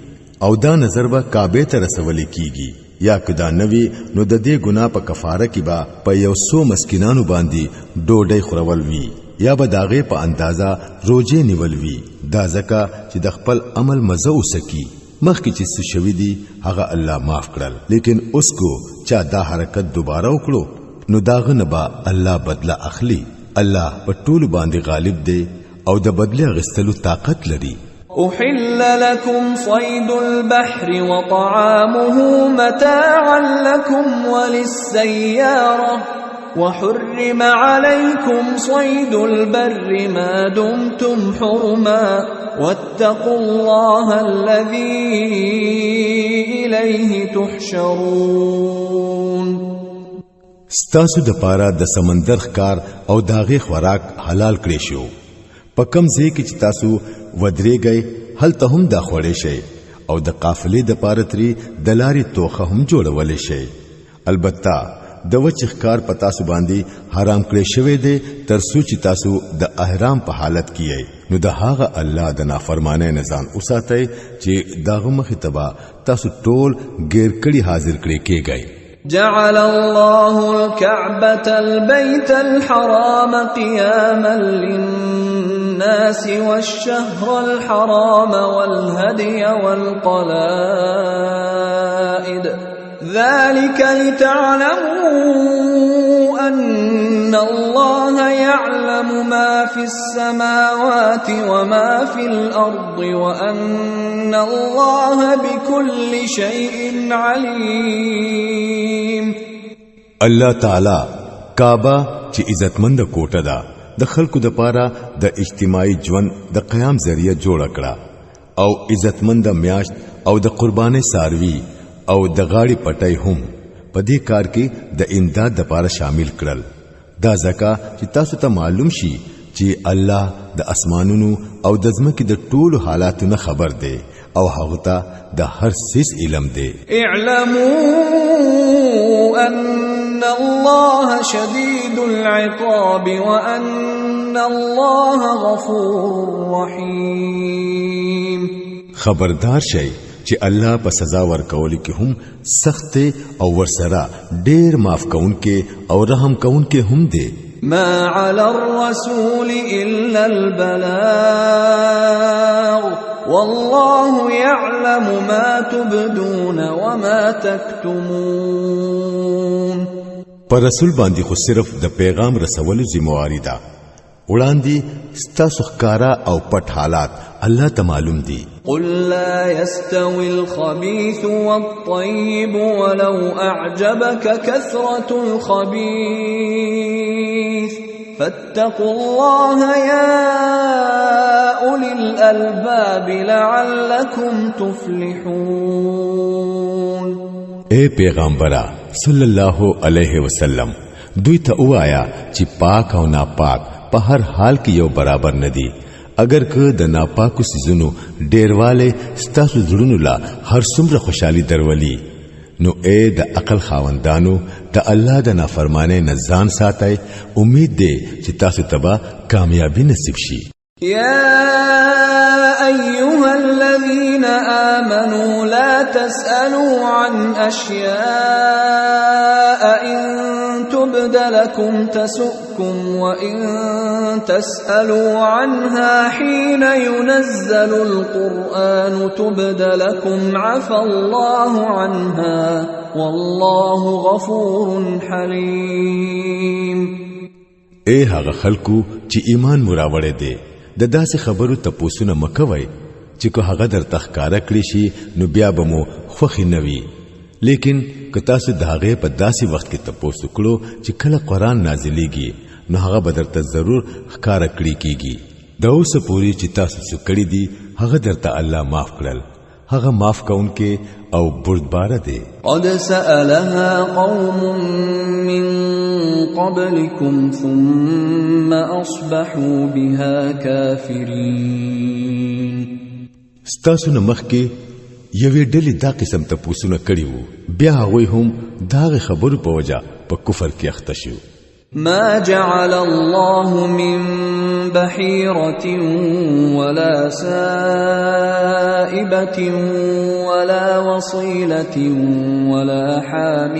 او دا نظر به کعبه ته رسول کیږي یا کدا نوی نو د دې ګناه په کفاره کې با په یو سو مسکینانو باندې ډوډۍ خورول وی یا به داغه په اندازا روزه نیول وی. دا ځکه چې د خپل عمل مزه وسکی مخکې چې څه شوی دی هغه الله معاف کړل، لیکن اوس کو چا دا حرکت دوباره وکړو نو داغه نه با الله بدله اخلي. الله په ټول باندې غالب دی او د بدله غستلو طاقت لري. أحل لكم صيد البحر وطعامه متاعا لكم وللسيارة وحرم عليكم صيد البر ما دمتم حرما واتقوا الله الذي إليه تحشرون. ستاسو د پاره د سمندر ښکار او داغه خوراک حلال کړی شو. په کم ځای کې چې تاسو ودرېږئ هلته هم دا خوړې شي او د قافلې د پاره تری د لارې توخه هم جوړولې شي. البته د وچ ښکار په تاسو باندې حرام کړی شوی دی تر څو چې تاسو د احرام په حالت کې یې. نو د هغه الله د نافرمانه نزان اوساتئ چې داغه مخې تبا تاسو ټول غیر کړي حاضر کړي کېږئ. جعل الله الكعبة البيت الحرام قياما للناس والشهر الحرام والهدي والقلائد ذلك لتعلموا أن الله يعلم ما في السماوات وما في الأرض وأن الله بكل شيء عليم. الله تعالی کعبه چې عزتمند کوټه ده د خلکو د پاره د اجتماعي ژوند د قیام ذریعہ جوړ کړه او عزتمند میاشت او د قرباني ساروي او د غاړي پټي هم په دې کار کې د امداد د پاره شامل کړل. دا ځکه چې تاسو ته معلوم شي چې الله د اسمانونو او د ځمکې د ټولو حالاتونو خبر دی او هغه ته د هر څه علم دی. اعلموا ان الله شديد العقاب وان الله غفور رحيم. خبردار شئ چې الله په سزا ورکول کې هم سخت او ورسره ډېر معاف کونکي او رحم کونکي هم دي. ما على الرسول الا البلاغ والله يعلم ما تبدون وما تكتمون. پر رسول باندې خو صرف د پیغام رسولو ذمہواری ده. وړاندې ستاسو ښکارا او پټ حالات الله ته معلوم دي. قل لا يستوي الخبيث والطيب ولو أعجبك كثرة الخبيث فاتقوا الله يا أولي الألباب لعلكم تفلحون. اے پیغمبرا صلی الله علیه وسلم دوی ته وایا چې پاک او ناپاک په هر حال کې یو برابر ندي. اگر که د ناپاکو سيزونو ډیرواله ستاسو زړونو لا هر څومره خوشحالي درولي نو اے د عقل خاوندانو د الله د نافرمانه نه ځان ساتئ. امید دی چې تاسو ته کامیابی نصیب شي. يا أيها الذين آمنوا لا تسألوا عن أشياء إن تبد لكم تسؤكم وإن تسألوا عنها حين ينزل القرآن تبد لكم عفى الله عنها والله غفور حليم. اے هغه خلکو چې ایمان مراوړې دي د داسې خبرو تپوسونه مکوي چې کو هغه در تخکارا کړی شي نو بیا به مو خوخي نوي. لیکن که تاسو د هغه په داسې وخت کې تپوس وکړو چې کله قرآن نازلېږي نو هغه به درته ضرور ښکارا کړی کیږي. دا اوس پوری چې تاسو څه کړی دي هغه درته الله معاف کړل. هغه معاف کونکي او بردبار دی. قد سألها قوم من قبلكم ثم أصبحوا بها كافرين. ستاسو نه مخکې یوې ډلې دا قسم تپوسونه کړي وو بیا هغوی هم دا خبرو په وجه په کفر کې اخته شو. ما جعل الله من بحيرة ولا سائبة ولا وصيلة ولا حام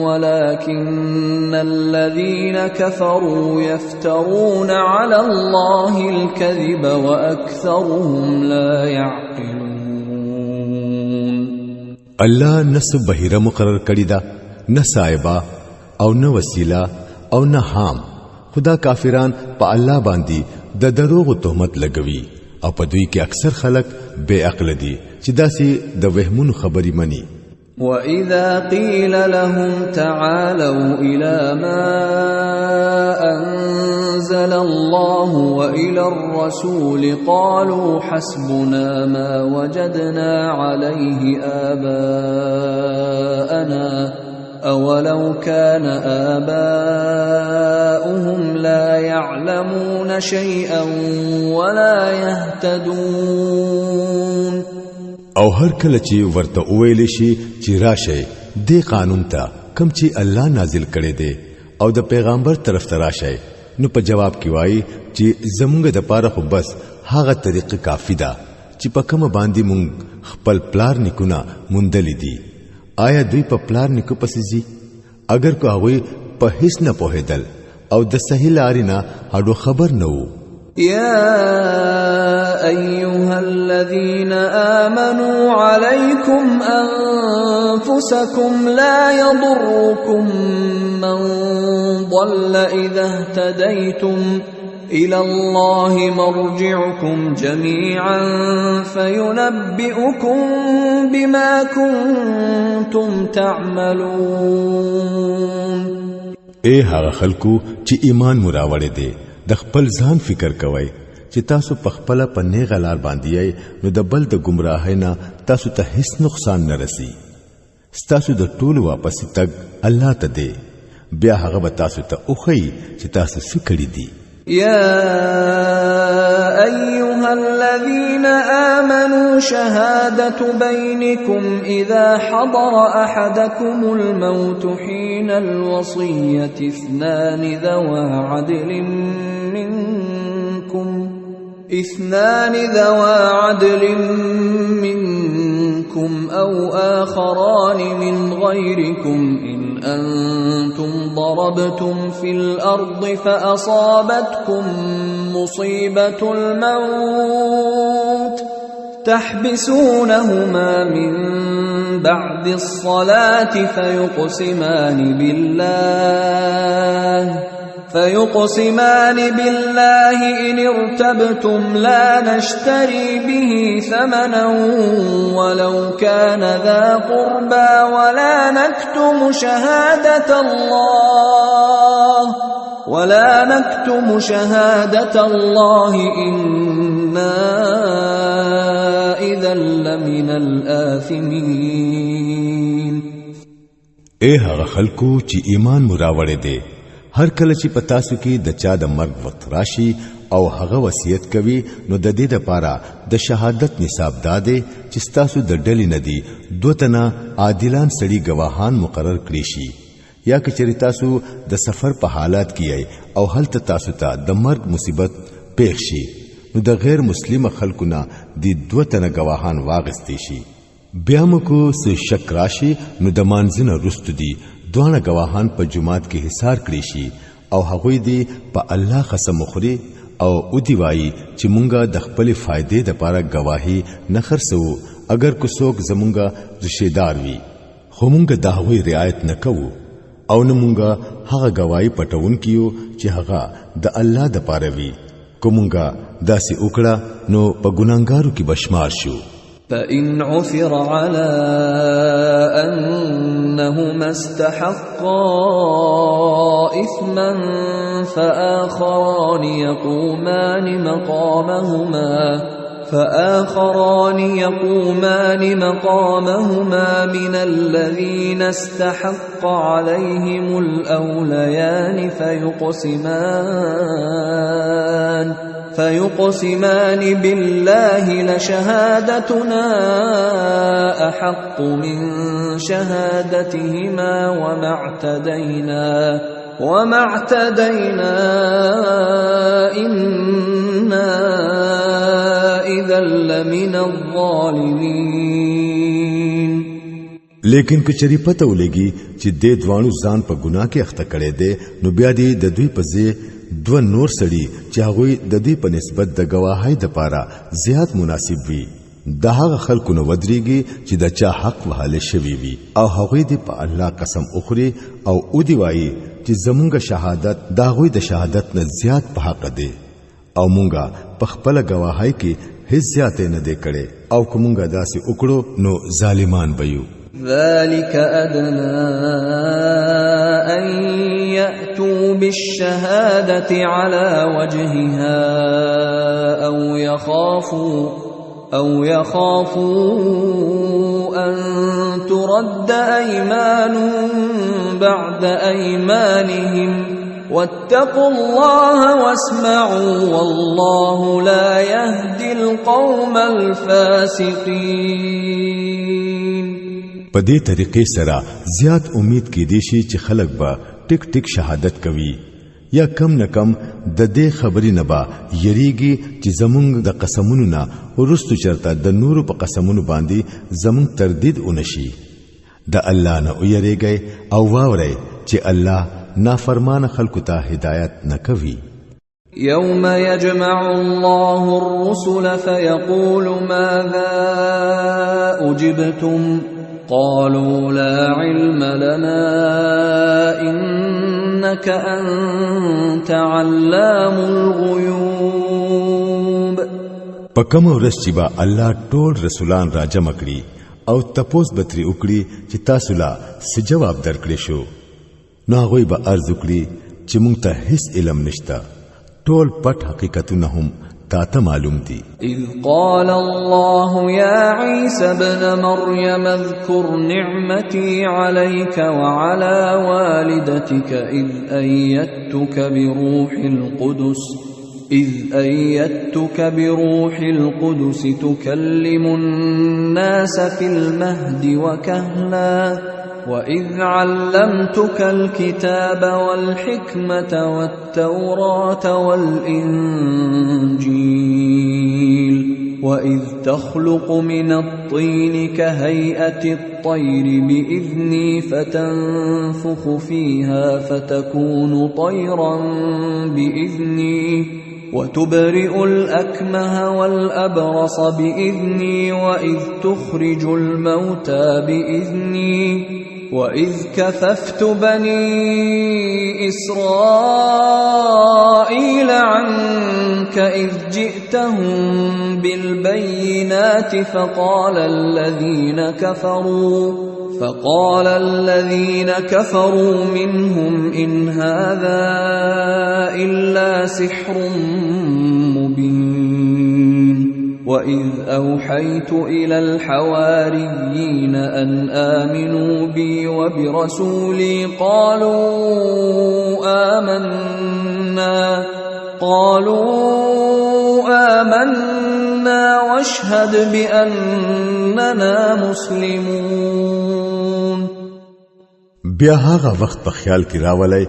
ولكن الذين كفروا يفترون على الله الكذب وأكثرهم لا يعقلون. الله نس بحيره مقرر کړی دا نه سائبه او نه وسیله او نه حام. خدا کافران په الله باندې د دروغ تهمت لګوي او په دوی کې اکثر خلک بے عقل دي چې داسې د وهمونو خبري مني. وَإِذَا قِيلَ لَهُمْ تَعَالَوْا إِلَى مَا أَنزَلَ اللَّهُ وَإِلَى الرَّسُولِ قَالُوا حَسْبُنَا مَا وَجَدْنَا عَلَيْهِ آبَاءَنَا أَوَلَوْ كَانَ آبَاؤُهُمْ لَا يَعْلَمُونَ شَيْئًا وَلَا يَهْتَدُونَ او هر کله چې ورته وویل شي چې راشه د قانون ته کم چې الله نازل کړي دي او د پیغمبر طرف ته راشه نو په جواب کې وایي چې زمونږ د پاره خو بس هغه طریقه کافی ده چې په کوم باندې مونږ خپل پلار نکونه مونډلې دي آیا دوی په پلار نکو پسې زی اگر کو هغه په هیڅ نه پوهېدل او د صحیح لارې نه هډو خبر نه وو يا أيها الذين آمنوا عليكم أنفسكم لا يضركم من ضل إذا اهتديتم إلى الله مرجعكم جميعا فينبئكم بما كنتم تعملون اے هغه خلکو چې ایمان مراوړې دي د خپل ځان فکر کوئ چې تاسو په خپل په نیغه لار باندې یې نو د بل د گمراهۍ نه تاسو ته هیڅ نقصان نه رسی تاسو د ټول واپس تک الله ته دی بیا هغه به تاسو ته اوخی چې تاسو څه کړی دي يا أيها الذين آمنوا شهادة بينكم إذا حضر أحدكم الموت حين الوصية اثنان ذوى عدل منكم أو آخران من غيركم إن أنتم ضربتم في الأرض فأصابتكم مصيبة الموت تحبسونهما من بعد الصلاة فيقسمان بالله إن ارتبتم لا نشتري به ثمنا ولو كان ذا قربى ولا نكتم شهادة الله إنا إذا لمن الآثمين اے هغه خلکو چې ایمان مراوړې دي هر کله چې پتا سو کې د چا د مرګ وخت راشي او هغه وصیت کوي نو د دې لپاره د شهادت نصاب داده چې تاسو د ډلې ندي دوتنه عادلان سړي گواهان مقرر کړی شي یا که چېرې تاسو د سفر په حالات کې او هلته تاسو ته د مرګ مصیبت پیښ شي نو د غیر مسلم خلکو نه د دوتنه گواهان واغستې شي بیا مکو څه شک راشي نو د مانځنه رست دي دوانه گواهان په جماعت کې حصار کړی شي او هغه دی په الله قسم مخري او ودی وای چې مونږه د خپل فائدې لپاره گواهی نه خرڅو اگر کو څوک زمونږه رشیدار وي خو مونږه د هغه رعایت نکوو او نه مونږه هغه گواہی پټون کیو چې هغه د الله د پاره وي کومونګه داسې وکړه نو په ګناګارو کې بشمار شو فإن عثر على أنهما استحقا إثما فآخران يقومان مقامهما من الذين استحق عليهم الأوليان فيقسمان بالله لشهادتنا أحق من شهادتهما وما اعتدينا إنا إذا لمن الظالمين لیکن کچری پته ولګي چې د دوانو ځان په ګناه کې اخته کړي دي نو بیا دې د دوی په ځای دو نور سړي چې هغه د دې په نسبت د گواهی د پاره زیات مناسب وي د هغه خلکو نو ودرېږي چې د چا حق وهاله شوی وي او هغه دې په الله قسم اخري او ودی وایي چې زمونږ شهادت دا غوي د شهادت نه زیات په حق دی او مونږه په خپل گواهی کې هیڅ زیات نه دی کړي او کومګه داسې وکړو نو ظالمان بيو ذلك أدنى أن يأتوا بالشهادة على وجهها أو يخافوا أن ترد أيمان بعد أيمانهم واتقوا الله واسمعوا والله لا يهدي القوم الفاسقين. په دې طریقې سره زیات امید کې دي چې خلک به ټیک ټیک شهادت کوي یا کم نه کم د دې خبرې نه با یریږي چې زمونږ د قسمونو نه ورستو چرته د نورو په قسمونو باندې زمونږ تردید ونشي. د الله نه ویریږي او واوري چې الله نافرمان خلکو ته هدایت نه کوي. يوم يجمع الله الرسل فيقول ماذا أجبتم قالوا لا علم لنا إنك أنت علام الغيوب. پکم ورځ چې با الله ټول رسولان را جمع کړي او تپوس بتري وکړي چې تاسو لا څه جواب درکړې شو. نو هغه به عرض وکړي چې مونږ ته هیڅ علم نشته، ټول پټ حقیقتونه هم تاته معلوم دي. إذ قال الله يا عيسى ابن مريم اذكر نعمتي عليك وعلى والدتك إذ أيدتك بروح القدس تكلم الناس في المهد وكهلا وإذ علمتك الكتاب والحكمة والتوراة والإنجيل وإذ تخلق من الطين كهيئة الطير بإذني فتنفخ فيها فتكون طيرا بإذني وتبرئ الأكمه والأبرص بإذني وإذ تخرج الموتى بإذني وإذ كففت بني إسرائيل عنك إذ جئتهم بالبينات فقال الذين كفروا منهم إن هذا إلا سحر مبين. وإذ أوحيت إلى الحواريين أن آمنوا بي وبرسولي قالوا آمنا واشهد بأننا مسلمون. بیا هغه وخت په خیال کې راولای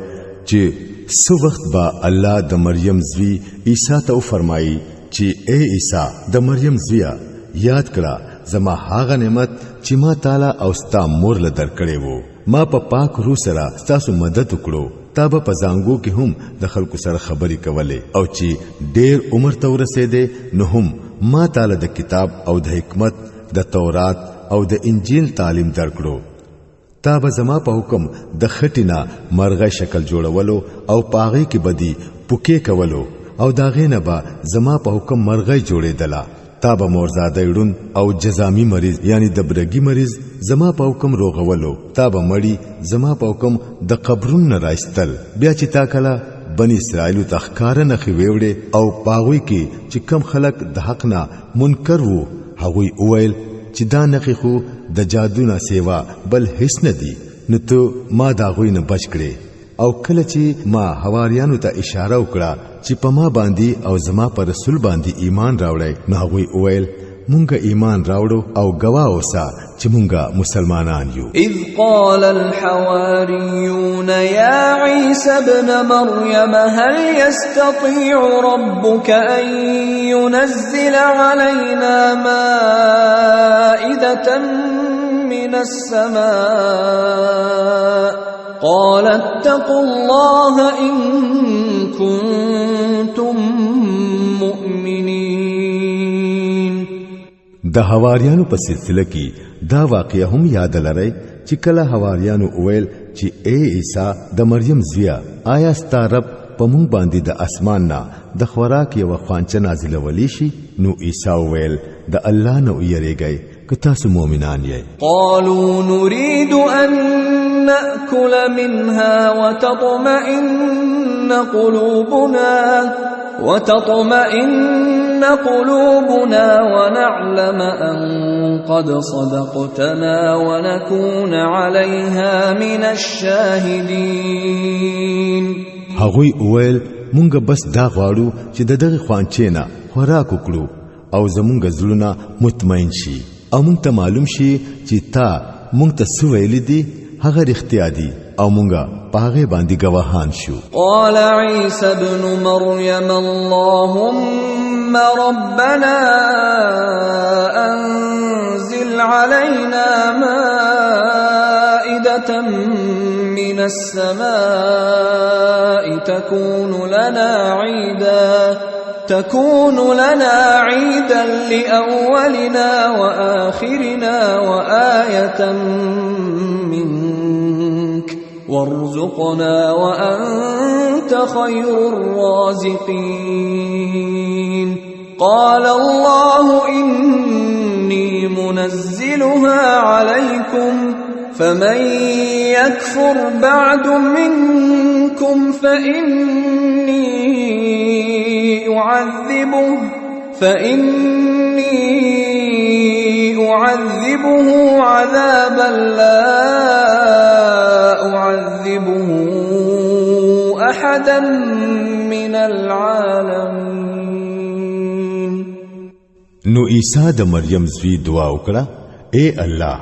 چې سو وخت با الله د مریم زوی عیسی ته فرمایي چې اے عیسی د مریم زویا یاد کړه زما هغه نعمت چې ما تعالی او ستا مور له درکړې وو. ما په پاک روح سره تاسو مدد وکړو. تا په زانګو کې هم د خلکو سره خبرې کولې او چې ډېر عمر ته ورسېده نو هم ما تعالی د کتاب او د حکمت د تورات او د انجیل تعلیم درکړو. تا به زما په حکم د خټینا مرغه شکل جوړولو او پاغي کې بدی پوکې کولو او داغې نه با زما په حکم مرغه جوړېدله. تا به مورزاده یړون او جزامی مریض یعنی د برګي مریض زما په حکم روغولو. تا به مړی زما په حکم د قبرون نه راستل. بیا چې تا کله بنی اسرائیل تخکار نه خويوړي او پاغوي کې چې کم خلک د حق نه منکر وو هغوی اویل چې دا نخې خو د جادو نه سیوا بل هیڅ نه دی. نو ته ما دا غوی نه بچ کړې او کله چې ما حواریانو ته اشاره وکړه چې په ما باندې او زما پر رسول باندې ایمان راوړی نو هغوی اویل مونږه ایمان راوړو او گواه اوسه چې مونږه مسلمانان یو. اذ قال الحواريون يا عيسى ابن مريم هل يستطيع ربك أن ينزل علينا مائدة من السماء قال اتقوا الله إن كنتم مؤمنين. د حواریانو په سلسله کې دا واقعه هم یاد لرئ چې کله حواریانو اویل چې اے عیسی د مریم زویا آیا ستا رب په مونږ باندې د اسمان نه د خوراک یو خوانچه نازله ولی شي؟ نو عیسی ویل د الله نه ویریږئ که تاسو مؤمنان یې. قالوا نريد أن نأكل منها وتطمئن قلوبنا ونعلم أن قد صدقتنا ونكون عليها من الشاهدين. هغوی اویل مونږ بس دا غواړو چې د دغه خوانچې نه خوراک وکړو او زمونږ زړونه مطمئن شي او مونږ ته معلوم شي چې تا مونږ ته څه ویلي دي هغه رښتیا دي او مونږه په هغه باندې گواهان شو. قال عيسى ابن مريم اللهم ربنا أنزل علينا مائدة من السماء تكون لنا عيدا لأولنا وآخرنا وآية منك وارزقنا وأنت خير الرازقين. قال الله إني منزلها عليكم فمن يكفر بعد منكم فإني أعذبه عذابا لا أعذبه أحدا من العالمين. نو عیسی د مریم زوی دعا وکړه، اے الله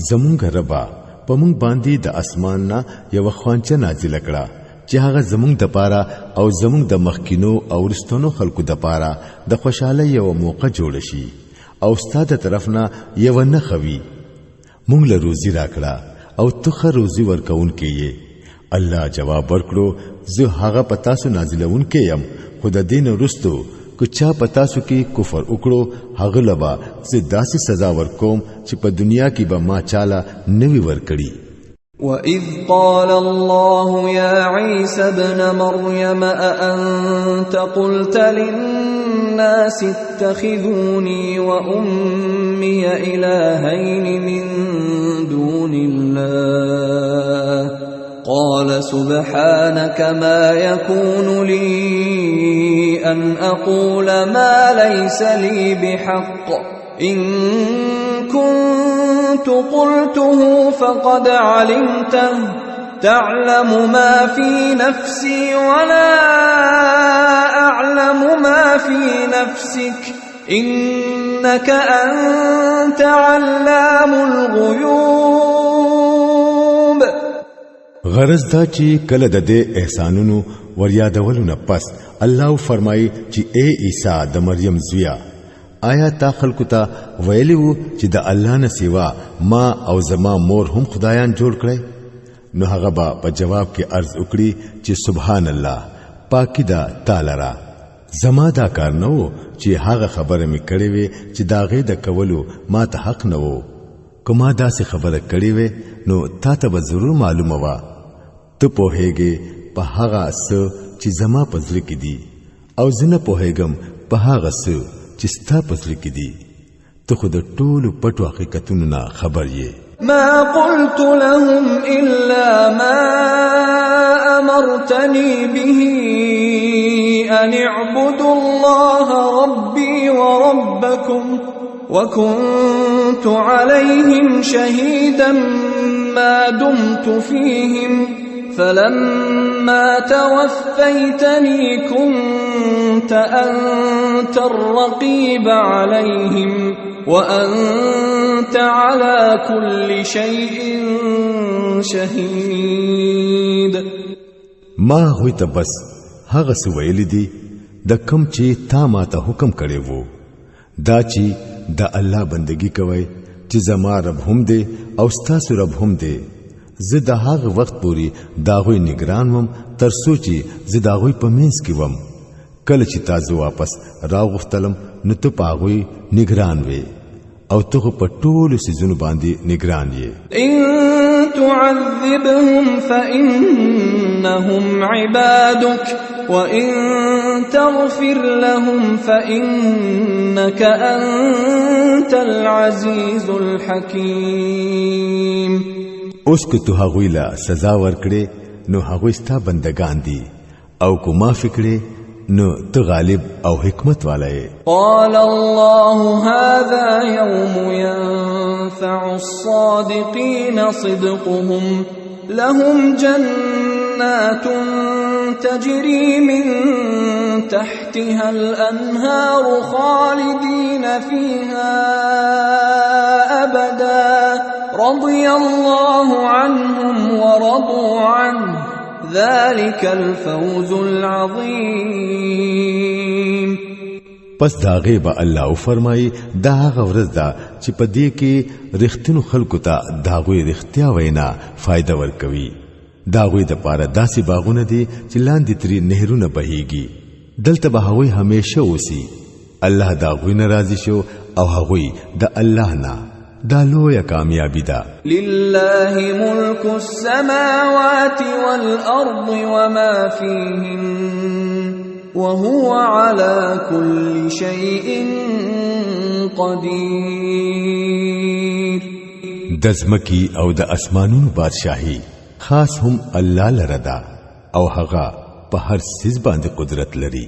زمونږ ربا پمونږ باندې د اسمان نه یو خوانچه نازل کړه چې هغه زمونږ د پاره او زمونږ د مخکینو او رستونو خلکو د پاره د خوشاله یو موقع جوړ شي او ستاسو طرفنا یو نه خوي مونږ له روزي راکړه او تخه روزي ورکون کېږي. الله جواب ورکړو زه هغه پتا سو نازلون کې يم خود دین رستو کو چا پتا سو کې کفر وکړو هغه لبا زه داسې سزا ورکوم چې په دنیا کې به ما چاله نوي ورکړي. وَإِذْ قَالَ اللَّهُ يَا عِيسَى ابْنَ مَرْيَمَ أَأَنْتَ قُلْتَ لِلنَّاسِ اتَّخِذُونِي وَأُمِّيَ إِلَٰهَيْنِ مِن دُونِ اللَّهِ قَالَ سُبْحَانَكَ مَا يَكُونُ لِي أَنْ أَقُولَ مَا لَيْسَ لِي بِحَقٍّ إِن كنت قلته فقد علمته تعلم ما في نفسي ولا أعلم ما في نفسك إنك أنت علام الغيوب. غرض دا چې کله د دې احسانونو وریادولو نه پس الله فرمایي چې اے عیسی د مریم زویا آیا تا خلکو ته ویلو چې د الله نه سیوا ما او زما مور هم خدایان جوړ کړي؟ نو هغه با په جواب کې عرض وکړي چې سبحان الله پاکی دا تعالی را زما دا کار نه وو چې هغه خبره مې کړې وي چې دا غي د کولو ما ته حق نه وو. کومه داسې خبره کړې وي نو تا ته به ضرور معلومه وا. ته پوهېږې په هغه څه چې زما په ځل کې دي او زه نه پوهېږم په هغه څه چې ستا په ځل کې دي. ته خو د ټولو پټو حقیقتونو نه خبر یې. ما قلت لهم إلا ما أمرتني به أن اعبدوا الله ربي وربكم وكنت عليهم شهيدا ما دمت فيهم فلما توفيتني كنت أنت الرقيب عليهم وأنت على كل شيء شهيد. ما هوی ته بس هغه څه ویل دي د کم چې تا ماته حکم کړی وو دا چې د الله بندگی کوي چې زما رب هم دی او ستاسو رب هم دی. زه د هغه وخت پورې داغوی نگران وم تر سوچي زه داغوی په منځ کې وم. کله چې تاسو واپس راغختلم نو ته پاغوی نگران وې او ته په ټولو سيزونو باندې نگران یې. ان تعذبهم فإنهم عبادك وإن تغفر لهم فإنك أنت العزيز الحكيم. اوس که تو هغوی لا سزا ورکړې نو هغوی ستا بندگان دي او کو معاف کړې نو تو غالب او حکمت والا ہے. قال الله هذا يوم ينفع الصادقين صدقهم لهم جنات تجري من تحتها الأنهار خالدين فيها أبدا رضي الله عنهم ورضوا عنه ذلك الفوز العظيم. پس داغه به الله فرمایي دا هغه ورځ ده چې په دې کې رښتینو خلکو ته داغوی رښتیا وینا فائدہ ورکوي. داغوی د پاره داسې باغونه دي چې لاندې تری نهرونه بهيږي. دلته به هغوی همیشه اوسي. الله داغوی ناراضي شو او هغوی د الله نه. دا لویه کامیابی ده. لله ملك السماوات والأرض وما فيهن وهو على كل شيء قدير. دزمکی او د اسمانونو بادشاہي خاص هم الله لره ده او هغه په هر څه باندې قدرت لري.